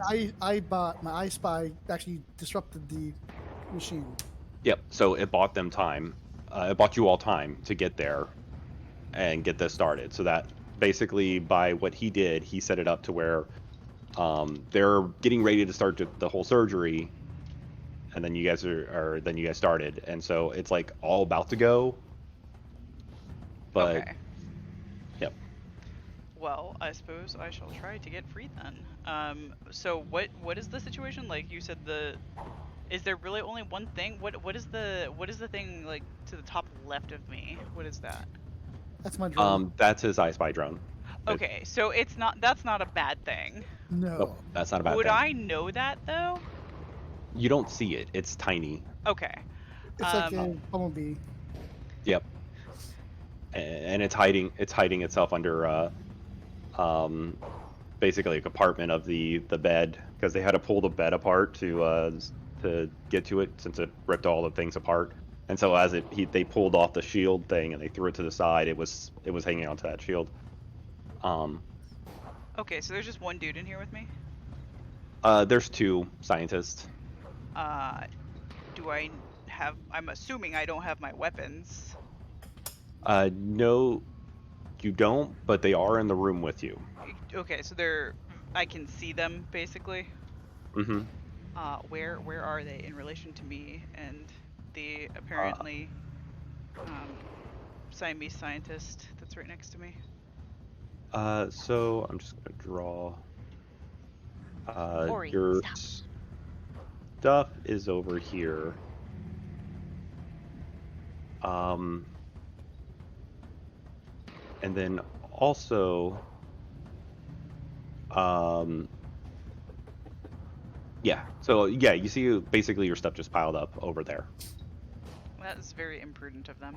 my I spy actually disrupted the machine. Yep. So it bought them time. It bought you all time to get there and get this started. So that basically, by what he did, he set it up to where they're getting ready to start the whole surgery, and then you guys then you guys started, and so it's like all about to go. But Okay. Yep. Well, I suppose I shall try to get free then. So what is the situation? Like you said, is there really only one thing? What is the thing like to the top left of me? What is that? That's my drone. That's his I Spy drone. Okay, so that's not a bad thing. No. Nope, that's not a bad Would thing. I know that though? You don't see it. It's tiny. Okay. It's like a bumblebee. Yep. And it's hiding itself under basically a compartment of the bed, because they had to pull the bed apart to get to it, since it ripped all the things apart. And so as they pulled off the shield thing and they threw it to the side, it was hanging onto that shield. Okay, so there's just one dude in here with me. There's two scientists. Do I have? I'm assuming I don't have my weapons. No, you don't, but they are in the room with you. Okay, so I can see them basically. Mm-hmm. Where are they in relation to me and the apparently Siamese scientist that's right next to me? So I'm just gonna draw. Ori, Your stop. stuff is over here. And then also, yeah. So yeah, you see basically your stuff just piled up over there. That is very imprudent of them.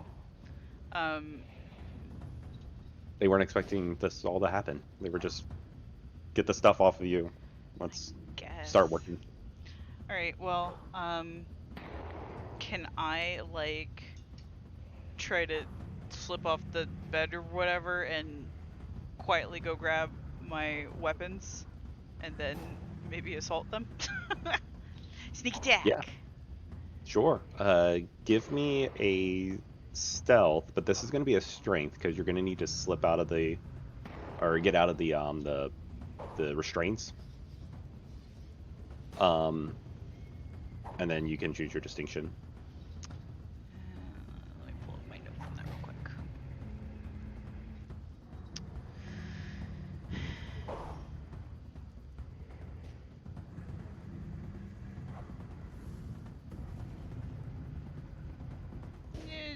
They weren't expecting this all to happen. They were just, get the stuff off of you. Let's Guess. start working. All right. Well, can I like try to slip off the bed or whatever and quietly go grab my weapons and then maybe assault them? Sneak attack. Yeah. Sure. Give me a stealth, but this is going to be a strength because you're going to need to slip out of the, or get out of the restraints. And then you can choose your distinction. Let me pull up my note from that real quick.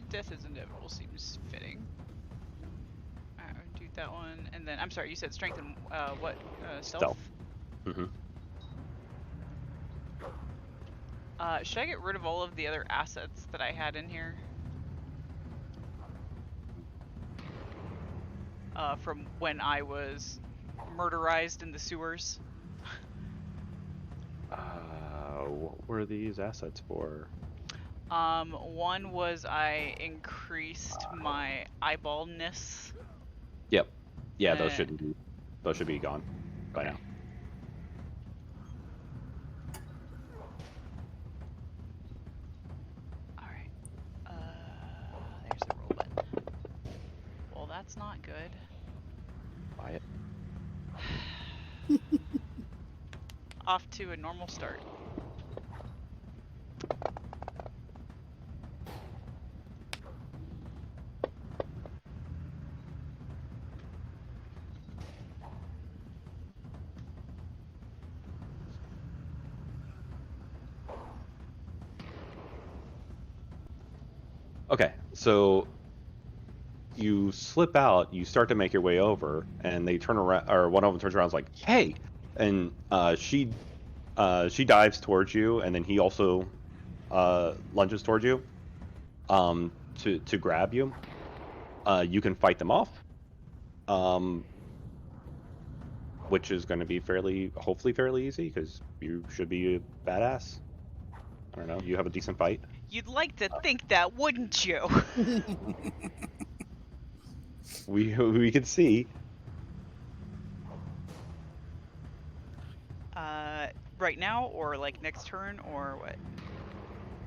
Death is inevitable seems fitting. Alright, I'll do that one. And then, I'm sorry, you said strength and what? Stealth? Mm-hmm. Should I get rid of all of the other assets that I had in here? From when I was murderized in the sewers? What were these assets for? One was I increased my eyeballness. Yep. Yeah, those should be gone by now. Alright. There's the roll button. Well, that's not good. Buy it. Off to a normal start. Okay, so you slip out, you start to make your way over, and they turn around, or one of them turns around and is like, "Hey!" And she dives towards you, and then he also lunges towards you to grab you. You can fight them off, which is going to be hopefully fairly easy, because you should be a badass. I don't know, you have a decent fight. You'd like to think that, wouldn't you? We can see. Right now, or like next turn, or what?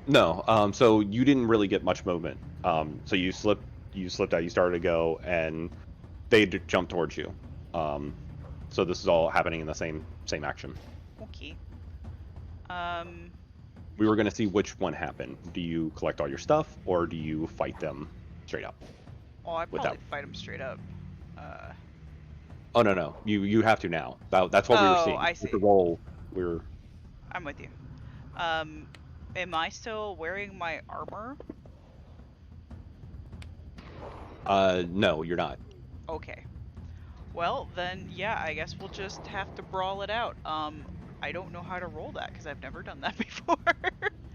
No, so you didn't really get much movement. So you slipped out, you started to go, and they jumped towards you. So this is all happening in the same action. Okay. We were gonna see which one happened. Do you collect all your stuff, or do you fight them straight up? Oh, I'd Without- probably fight him straight up. Oh no, you have to now. That's what we were Oh, seeing. I With see. the roll, we're I'm with you. Am I still wearing my armor? no, you're not. Okay. Well, then, yeah, I guess we'll just have to brawl it out. I don't know how to roll that, because I've never done that before.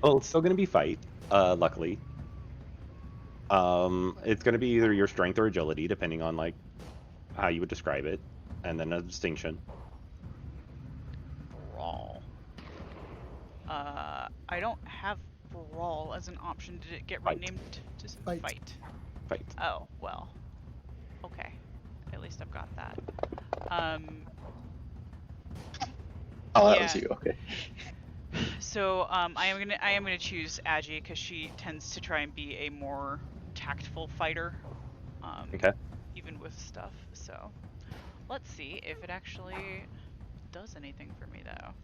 Well, it's still gonna be fight. Luckily. It's gonna be either your strength or agility, depending on like how you would describe it, and then a distinction. Brawl. I don't have brawl as an option. Did it get Fight. renamed to Fight. fight? Fight. Oh, well. Okay. At least I've got that. Oh, that Yeah. was you. Okay. So, I am gonna choose Agi because she tends to try and be a more tactful fighter. Okay. Even with stuff. So, let's see if it actually does anything for me though.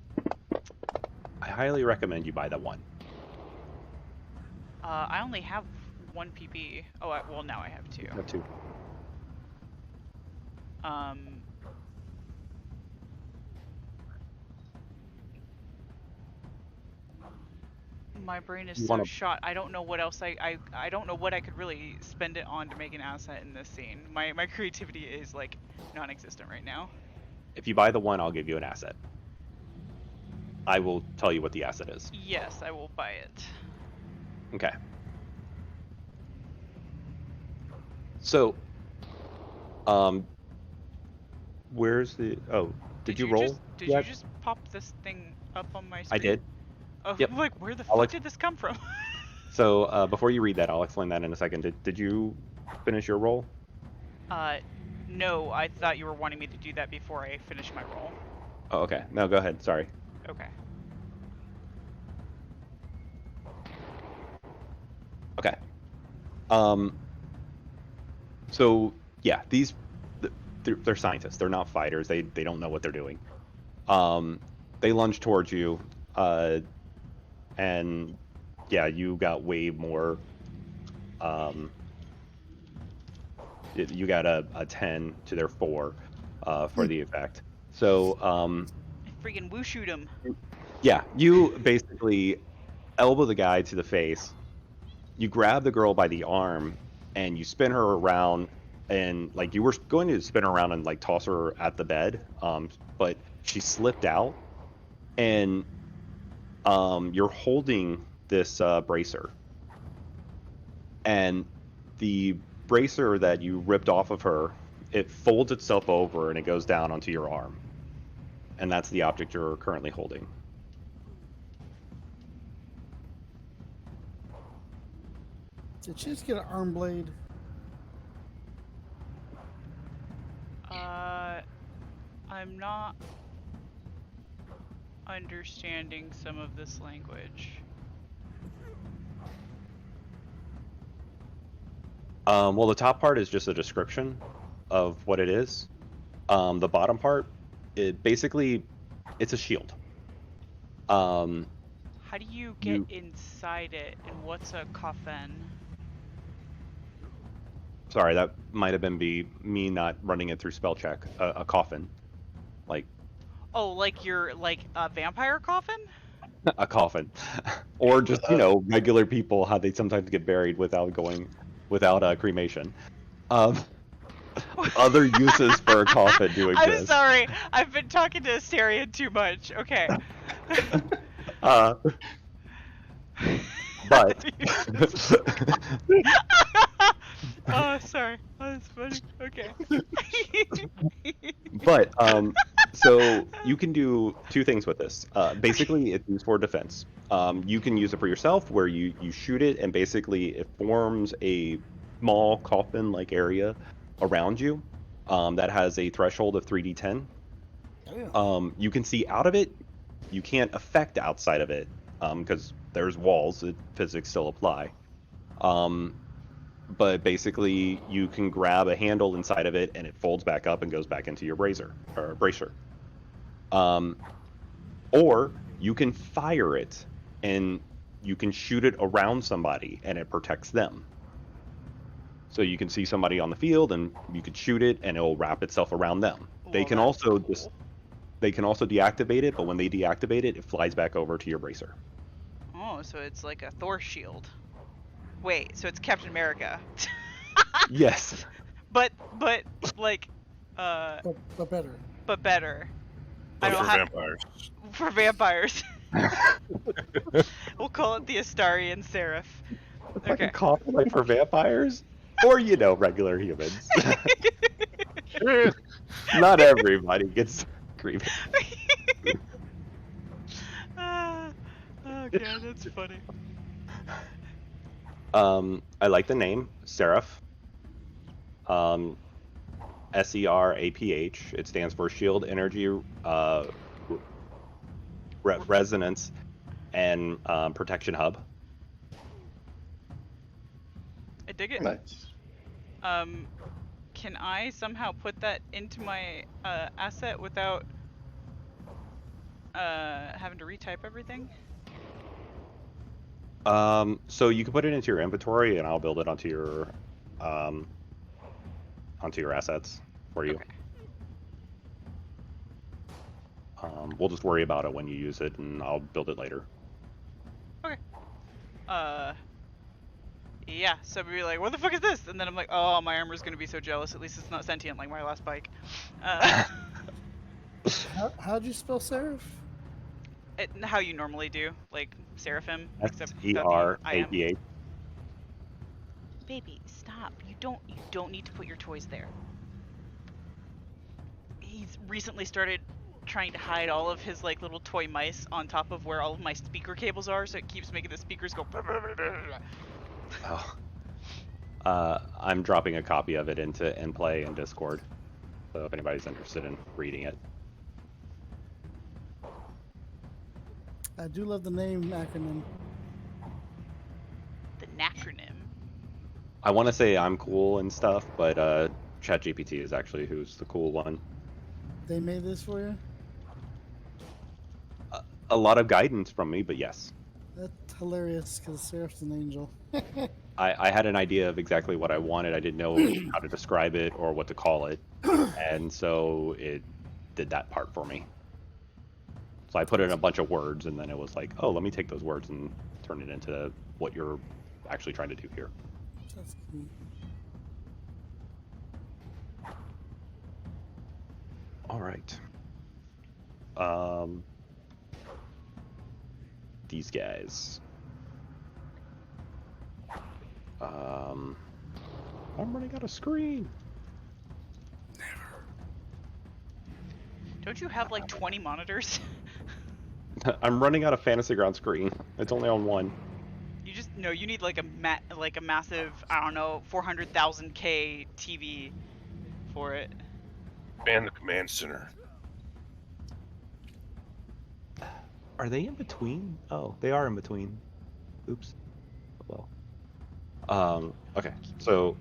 I highly recommend you buy that one. I only have one PP. Oh, well now I have two. Have two. My brain is You so wanna- shot. I don't know what else I don't know what I could really spend it on to make an asset in this scene. My creativity is like non-existent right now. If you buy the one, I'll give you an asset. I will tell you what the asset is. Yes, I will buy it. Okay. So, where's the? Oh, did you roll? Did yet? you just pop this thing up on my screen? I did. Oh, Yep. I'm like, where the I'll fuck did this come from? So before you read that, I'll explain that in a second. Did you finish your roll? No, I thought you were wanting me to do that before I finish my roll. Oh, okay. No, go ahead. Sorry. Okay. So yeah, they're scientists. They're not fighters. They don't know what they're doing. They lunge towards you, and yeah, you got way more. You got a 10 to their 4 for the effect. So I freaking woo shoot him. yeah, you basically elbow the guy to the face. You grab the girl by the arm and you spin her around, and like you were going to spin her around and like toss her at the bed, but she slipped out, and you're holding this bracer, and the bracer that you ripped off of her, it folds itself over and it goes down onto your arm, and that's the object you're currently holding. Did she just get an arm blade? I'm not understanding some of this language. Well, the top part is just a description of what it is. The bottom part, it's a shield. How do you get inside it, and what's a coffin? Sorry, that might have been me not running it through spell check. A coffin, like Oh, like you're like a vampire coffin? a coffin, or just regular people how they sometimes get buried without cremation. Other uses for a coffin do exist. I'm sorry, I've been talking to Asterion too much. Okay. But oh, sorry. Oh, that's funny. Okay. But so you can do two things with this. Basically, it's used for defense. You can use it for yourself, where you shoot it, and basically it forms a small coffin-like area around you that has a threshold of 3d10. You can see out of it. You can't affect outside of it because there's walls. Physics still apply. But basically, you can grab a handle inside of it, and it folds back up and goes back into your bracer. Or you can fire it, and you can shoot it around somebody, and it protects them. So you can see somebody on the field, and you could shoot it, and it will wrap itself around them. They can also deactivate it, but when they deactivate it, it flies back over to your bracer. Oh, so it's like a Thor shield. Wait, so it's Captain America. Yes. But like But better. But better. But for vampires. For vampires. We'll call it the Astarian Seraph. Like a coffin like for vampires? Or regular humans. Not everybody gets creepy. Oh god, that's funny. I like the name Seraph. SERAPH. It stands for Shield Energy Resonance and Protection Hub. I dig it. Nice. Can I somehow put that into my asset without having to retype everything? So you can put it into your inventory, and I'll build it onto your assets for you. Okay. We'll just worry about it when you use it, and I'll build it later. Okay. Yeah, so we'd be like, what the fuck is this? And then I'm like, oh, my armor's gonna be so jealous. At least it's not sentient like my last bike. How'd you spell Seraph? How you normally do, like Seraphim, except SERAPH. Baby, stop. You don't need to put your toys there. He's recently started trying to hide all of his like little toy mice on top of where all of my speaker cables are, so it keeps making the speakers go. Oh. I'm dropping a copy of it into InPlay and Discord, so if anybody's interested in reading it. I do love the name acronym. The acronym. I want to say I'm cool and stuff, but ChatGPT is actually who's the cool one. They made this for you? A lot of guidance from me, but yes. That's hilarious because Seraph's an angel. I had an idea of exactly what I wanted. I didn't know how to describe it or what to call it. And so it did that part for me. So I put in a bunch of words, and then it was like, oh, let me take those words and turn it into what you're actually trying to do here. That's cool. All right. These guys. I'm running out of screen. Don't you have like 20 monitors? I'm running out of Fantasy Ground screen. It's only on one. You just no. You need like a massive, I don't know, 400,000K TV for it. Ban the command center. Are they in between? Oh, they are in between. Oops. Well. Okay. So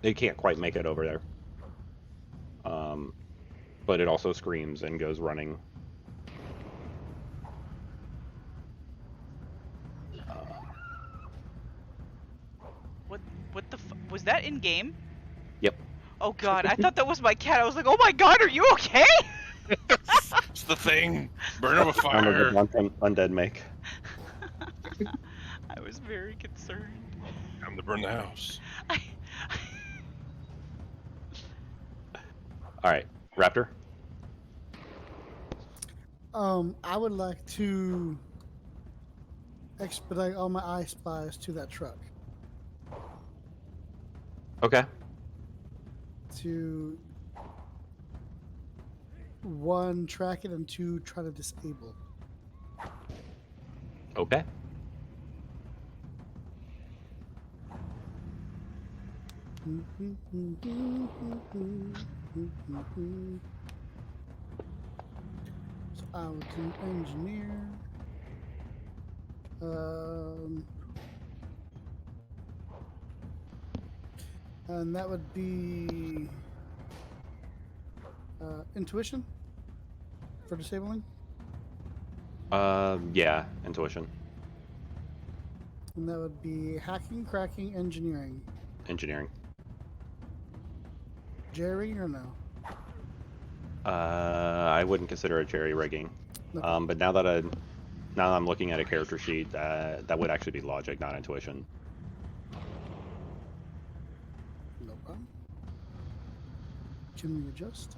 they can't quite make it over there. But it also screams and goes running. What the was that in game? Yep. Oh god, I thought that was my cat. I was like, oh my god, are you okay? It's the thing. Burn him with fire. Undead make. I was very concerned. Time to burn the house. All right, Raptor. I would like to expedite all my eye spies to that truck. Okay. To 1, track it, and 2, try to disable. Okay. So I would do engineer. And that would be intuition for disabling. Yeah, intuition. And that would be hacking, cracking, engineering. Engineering. Jerry or no? I wouldn't consider it jerry rigging. No. But now that I'm looking at a character sheet, that would actually be logic, not intuition. No problem. Can we adjust?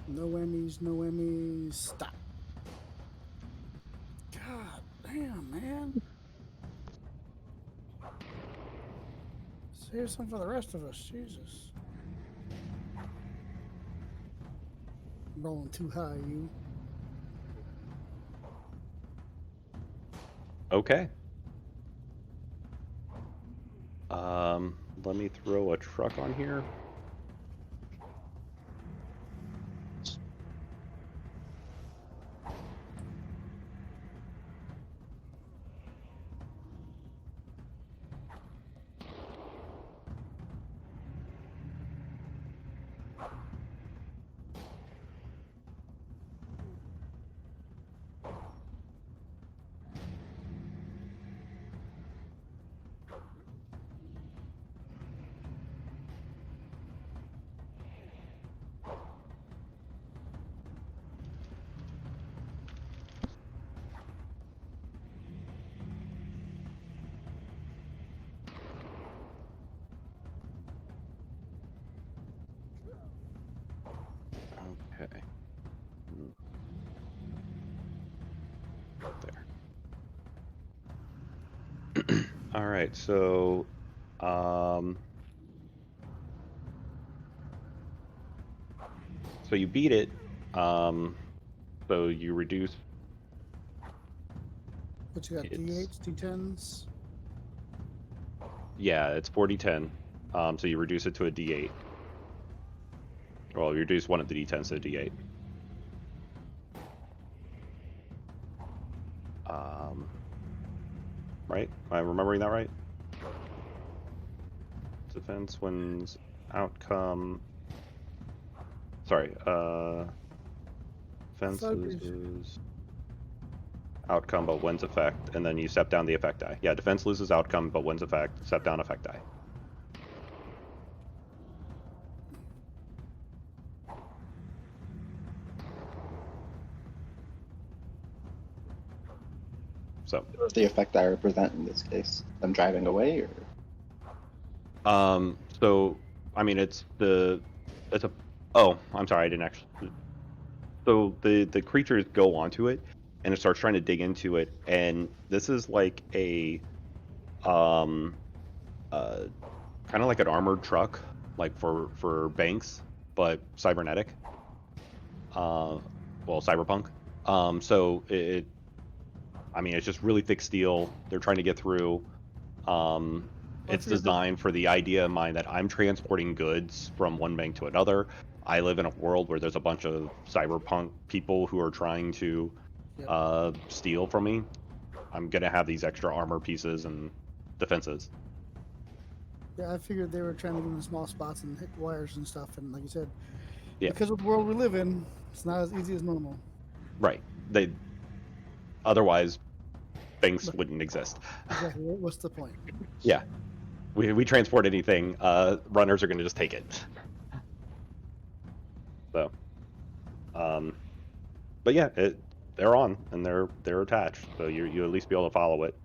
No whammies, no whammies. Stop. God damn, man. Save some for the rest of us. Jesus. Rolling too high, you. Okay. Let me throw a truck on here. Okay. There. All right, so so you beat it. So you reduce. What you got? D8s, D10s? Yeah, it's 4d10. So you reduce it to a d8. Well, you reduce one of the d10s to a d8. Right? Am I remembering that right? Defense wins outcome. Sorry, defense thought it was- loses outcome but wins effect, and then you step down the effect die. Yeah, defense loses outcome but wins effect, step down effect die. So, What does the effect I represent in this case? Them driving away, or so I mean, it's a. Oh, I'm sorry, I didn't actually. So the creatures go onto it, and it starts trying to dig into it, and this is like a, kind of like an armored truck, like for banks, but cybernetic. Well, cyberpunk. So I mean, it's just really thick steel. They're trying to get through. It's figured that- designed for the idea in mind that I'm transporting goods from one bank to another. I live in a world where there's a bunch of cyberpunk people who are trying to Yep. steal from me. I'm gonna have these extra armor pieces and defenses. Yeah, I figured they were trying to get in small spots and hit wires and stuff. And like you said, Yeah. because of the world we live in, it's not as easy as normal. Right. They otherwise banks wouldn't exist. Exactly. What's the point? Yeah. We transport anything, runners are gonna just take it. So, but yeah, they're on and they're attached, so you at least be able to follow it.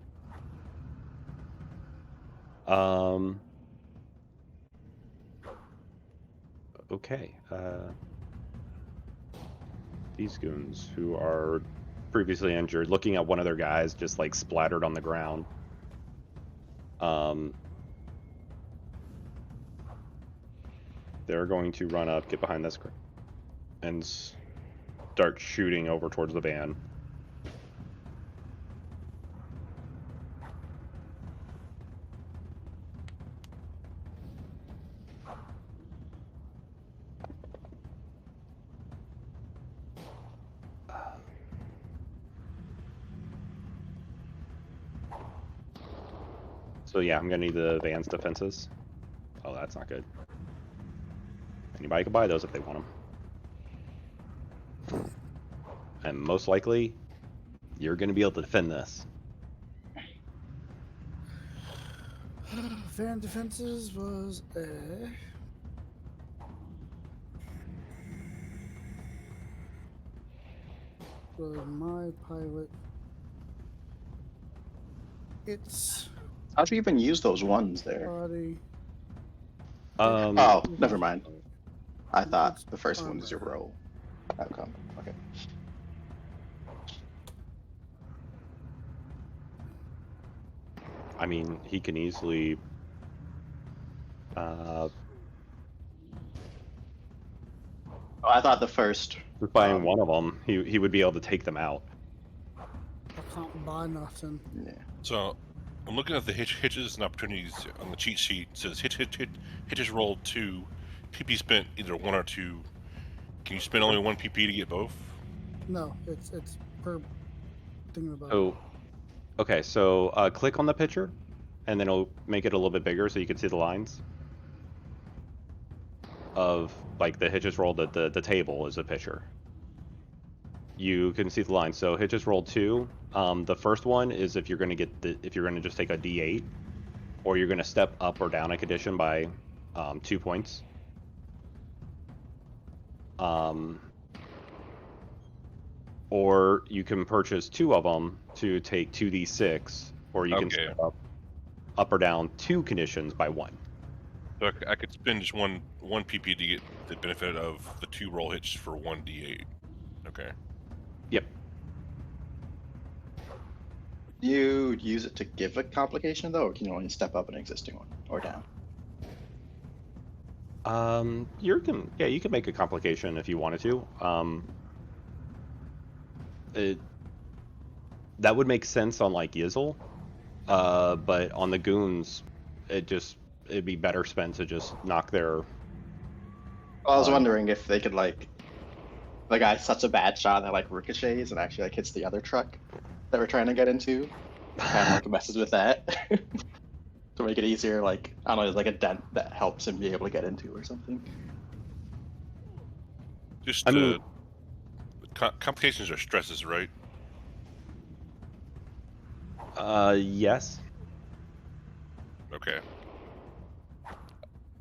Okay. These goons who are previously injured, looking at one of their guys just like splattered on the ground. They're going to run up, get behind this and start shooting over towards the van. So yeah, I'm gonna need the van's defenses. Oh, that's not good. Anybody can buy those if they want them. And most likely, you're gonna be able to defend this. Van defenses was a. For my pilot, it's how'd you even use those ones there? body. Oh, never mind. I thought It's the first one was your armor. roll outcome. Okay. I mean, he can easily. Oh, I thought the first. Just buying one of them, he would be able to take them out. I can't buy nothing. Yeah. So I'm looking at the hitches and opportunities on the cheat sheet. It says hitches rolled 2, PP spent either 1 or 2. Can you spend only 1 PP to get both? No, it's per thing about. So, okay, so click on the picture, and then it'll make it a little bit bigger so you can see the lines of like the hitches rolled. The table is a picture. You can see the lines. So hitches rolled 2. The first one is if you're going to get if you're going to just take a D8, or you're going to step up or down a condition by 2 points. Or you can purchase 2 of them to take 2d6, or you can Okay. step up or down 2 conditions by 1. So I could spend just one PP to get the benefit of the 2 roll hits for 1d8. Okay. Yep. Do you use it to give a complication though, or can you only step up an existing one or down? You can make a complication if you wanted to. That would make sense on like Yizzle, but on the goons, it'd be better spent to just knock their. Well, I was wondering if they could like, the guy such a bad shot that like ricochets and actually like hits the other truck, that we're trying to get into. Kind of like messes with that to make it easier. Like I don't know, there's like a dent that helps him be able to get into or something. Just I mean, complications are stresses, right? yes. Okay.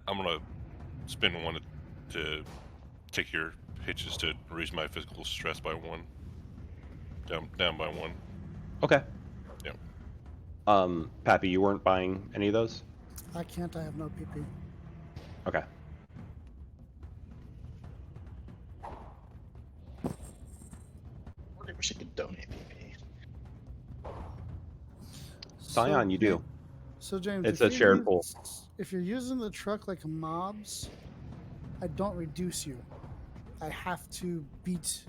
I'm gonna spend one to take your hitches to raise my physical stress by 1. Down by 1. Okay. Yeah. Pappy, you weren't buying any of those? I can't. I have no PP. Okay. I wish I could donate PP. Scion, you do. So James, It's if a you're shared pool. if you're using the truck like mobs, I don't reduce you. I have to beat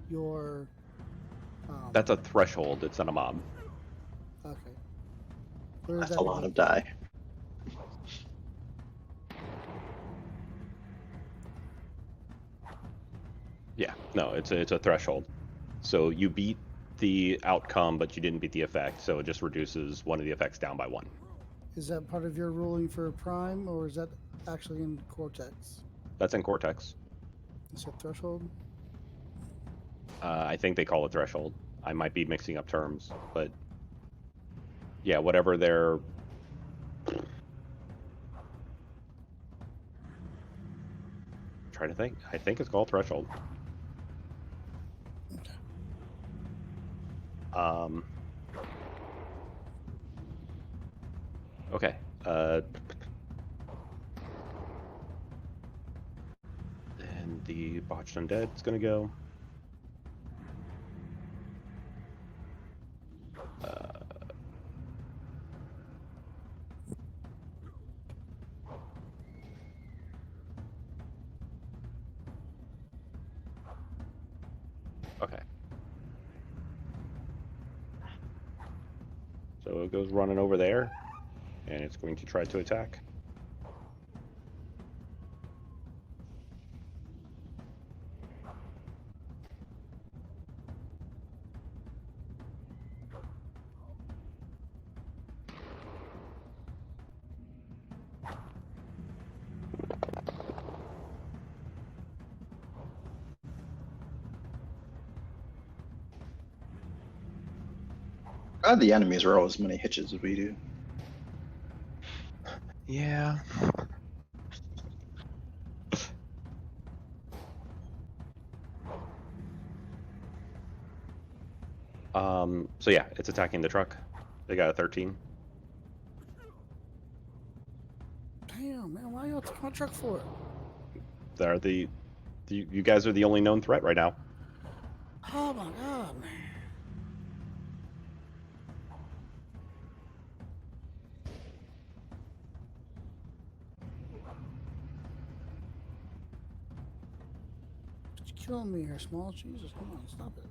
your. That's a threshold. It's not a mob. Okay. Where did That's that a lot go? of die. Yeah. No, it's a threshold. So you beat the outcome, but you didn't beat the effect. So it just reduces one of the effects down by 1. Is that part of your ruling for Prime, or is that actually in Cortex? That's in Cortex. Is it threshold? I think they call it threshold. I might be mixing up terms, but yeah, whatever their trying to think. I think it's called threshold. Okay. And the botched undead is gonna go. Okay. So it goes running over there, and it's going to try to attack. God, the enemies roll as many hitches as we do. Yeah. So yeah, it's attacking the truck. They got a 13. Damn, man, why y'all take my truck for? They're you guys are the only known threat right now. Oh my god, man. You're killing me here, Small. Jesus, come on, stop it.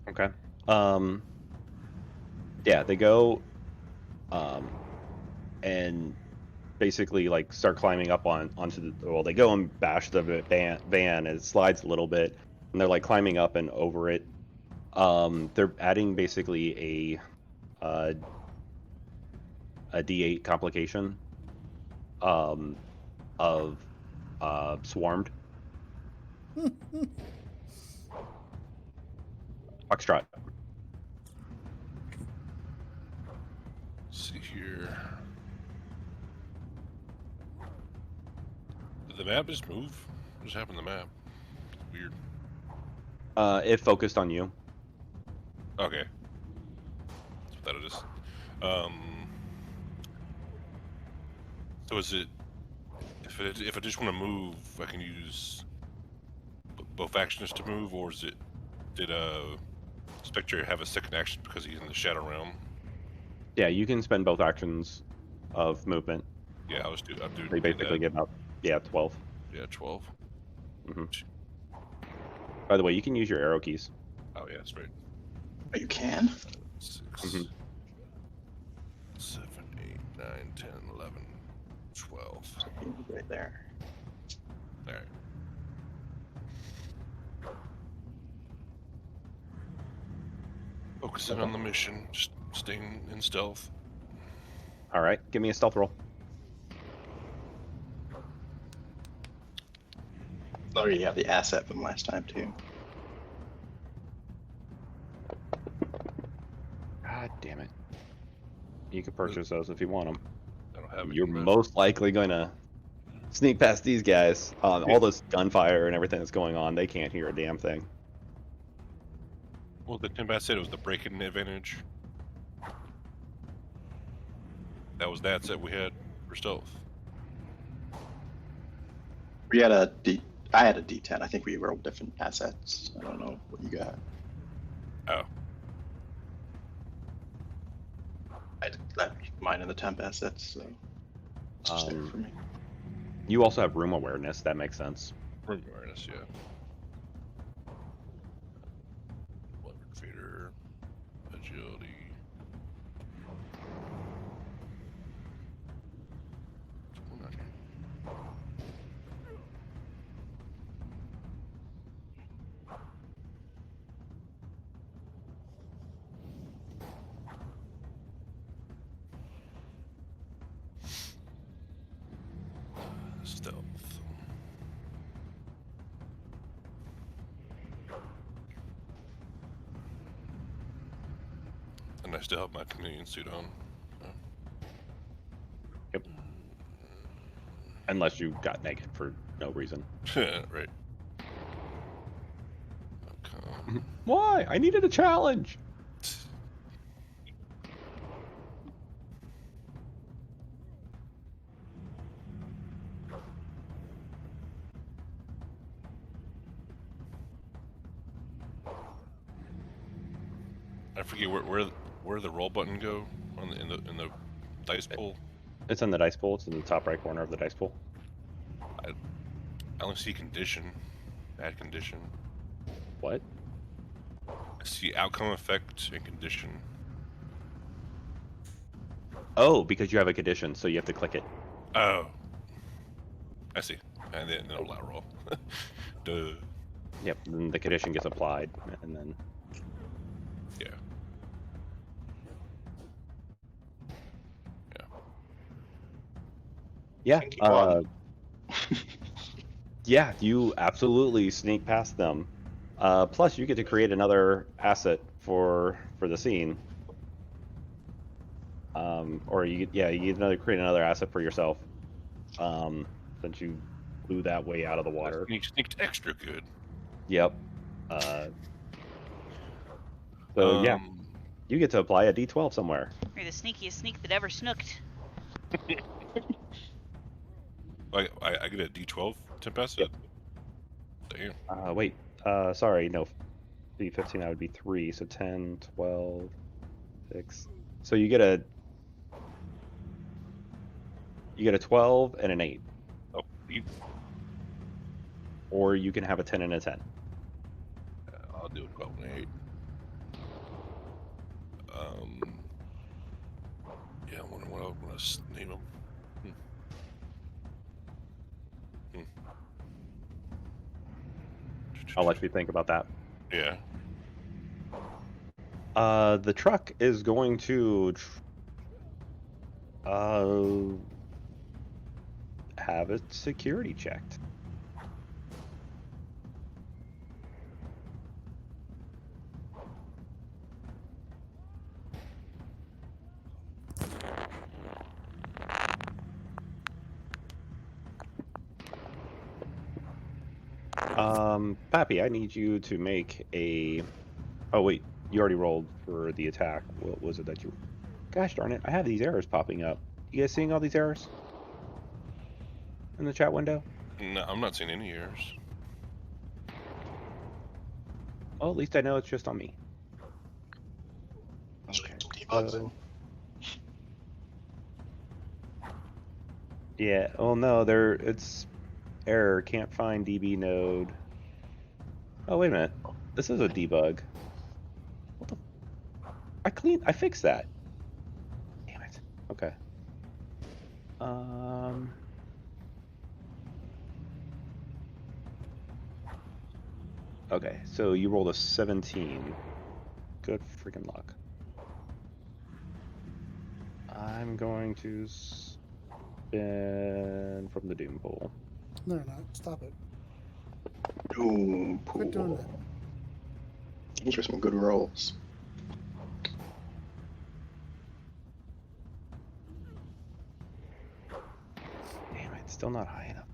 Okay. Yeah, they go and basically like start climbing up onto the they go and bash the van and it slides a little bit and they're like climbing up and over it. They're adding basically a D8 complication of swarmed. Foxtrot. Let's see here. Did the map just move? What just happened to the map? Weird. It focused on you. Okay. That's what that is. So is it if I just want to move, I can use both actions to move, or did Spectre have a second action because he's in the Shadow Realm? Yeah, you can spend both actions of movement. Yeah, I'm They doing basically that. get about 12. Yeah, 12. By the way, you can use your arrow keys. Oh yeah, that's right. Oh, you can? 6, Mhm. 7, 8, 9, 10, 11, 12. Right there. All right. Focusing on the mission, just staying in stealth. All right, give me a stealth roll. Oh, you have the asset from last time too. God damn it. You can purchase those if you want them. I don't have You're any left. most likely going to sneak past these guys. All this gunfire and everything that's going on, they can't hear a damn thing. Well, the Timbat said it was the break-in advantage. That was that set we had for stealth. We had a D. I had a D10. I think we rolled different assets. I don't know what you got. Oh. I left mine in the temp assets, so it's just there for me. You also have room awareness. That makes sense. Room awareness, yeah. Lever feeder, agility. What's going on here? Stealth. And I still have my chameleon suit on. Yep. Unless you got naked for no reason. Right. Okay. Why? I needed a challenge. I forget where the roll button go on in the dice pool. It's in the dice pool. It's in the top right corner of the dice pool. I only see condition, add condition. What? I see outcome, effect, and condition. Oh, because you have a condition, so you have to click it. Oh, I see. And then it'll allow roll. Duh. Yep. Then the condition gets applied, and then Yeah. yeah. Keep on. Yeah, you absolutely sneak past them. Plus, you get to create another asset for the scene. Or you get create another asset for yourself. Since you blew that way out of the water. Sneaked extra good. Yep. So yeah, you get to apply a D12 somewhere. You're the sneakiest sneak that ever snooked. I get a D12 temp asset. Yep. Damn. Wait. Sorry, no. D15 that would be 3, so 10, 12, 6. So you get a 12 and an 8. Oh, Or you can have a 10 and a 10. I'll do a 12 and 8. Yeah, I wonder what I'm gonna name them. I'll let you think about that. Yeah. The truck is going to have its security checked. Pappy, I need you to make a... Oh, wait. You already rolled for the attack. What was it that you... Gosh darn it. I have these errors popping up. You guys seeing all these errors? In the chat window? No, I'm not seeing any errors. Well, at least I know it's just on me. Okay. Debugs. Yeah. Oh no, it's error. Can't find DB node. Oh wait a minute. This is a debug. I fixed that. Damn it. Okay. Okay, so you rolled a 17. Good freaking luck. I'm going to spin from the Doom Pool. No, you're not. Stop it. Doom Quit doing pool. that. These are some good rolls. Damn it, still not high enough.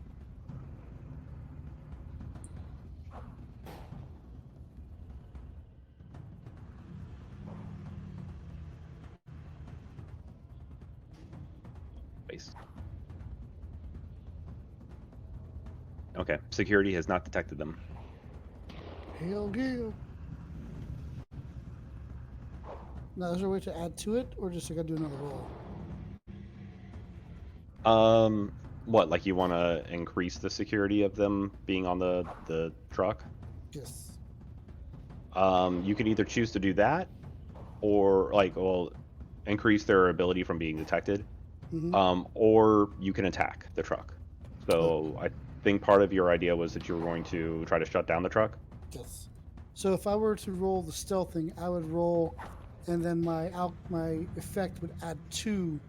Waste. Okay, security has not detected them. Hell yeah. Now, is there a way to add to it, or just I gotta do another roll? What, like you want to increase the security of them being on the truck? Yes. You can either choose to do that, or like, well, increase their ability from being detected, Mm-hmm. or you can attack the truck. So I think part of your idea was that you were going to try to shut down the truck. Yes. So if I were to roll the stealth thing, I would roll, and then my effect would add 2,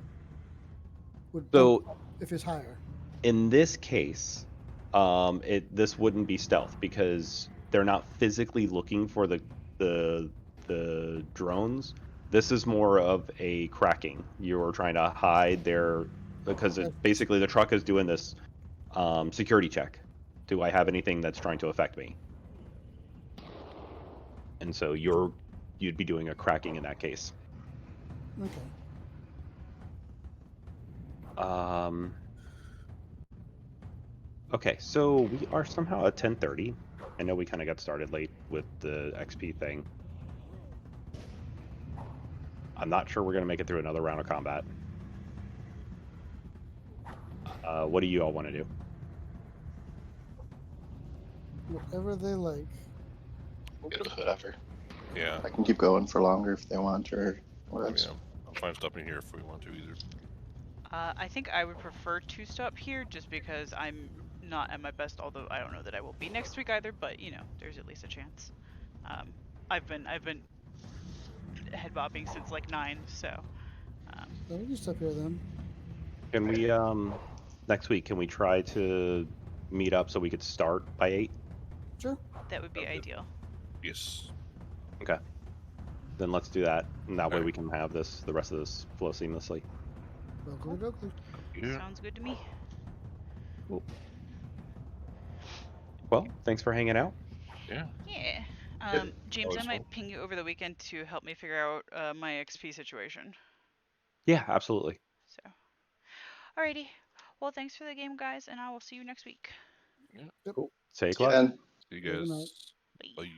would bump So up if it's higher. in this case, this wouldn't be stealth because they're not physically looking for the drones. This is more of a cracking. You're trying to hide their because basically the truck is doing this security check. Do I have anything that's trying to affect me? And so you'd be doing a cracking in that case. Okay. Okay, so we are somehow at 10:30. I know we kind of got started late with the XP thing. I'm not sure we're going to make it through another round of combat. What do you all want to do? Whatever they like. Whatever. Yeah. I can keep going for longer if they want, or I mean, else. I'm fine stopping here if we want to either. I think I would prefer to stop here just because I'm not at my best, although I don't know that I will be next week either, but you know, there's at least a chance. I've been head bobbing since like 9, so So we can stop here then. Can we next week can we try to meet up so we could start by 8? Sure. that would be Okay. ideal. Yes. Okay. Then let's do that. And that way Alright. we can have the rest of this flow seamlessly. Oakley dokley. Yeah. Sounds good to me. Well, thanks for hanging out. Yeah. Yeah. James, Always I fun. might ping you over the weekend to help me figure out my XP situation. Yeah, absolutely. So, alrighty. Well, thanks for the game, guys, and I will see you next week. Yeah. Cool. Say Yeah, club. and See you Good night. guys. Bye. Bye.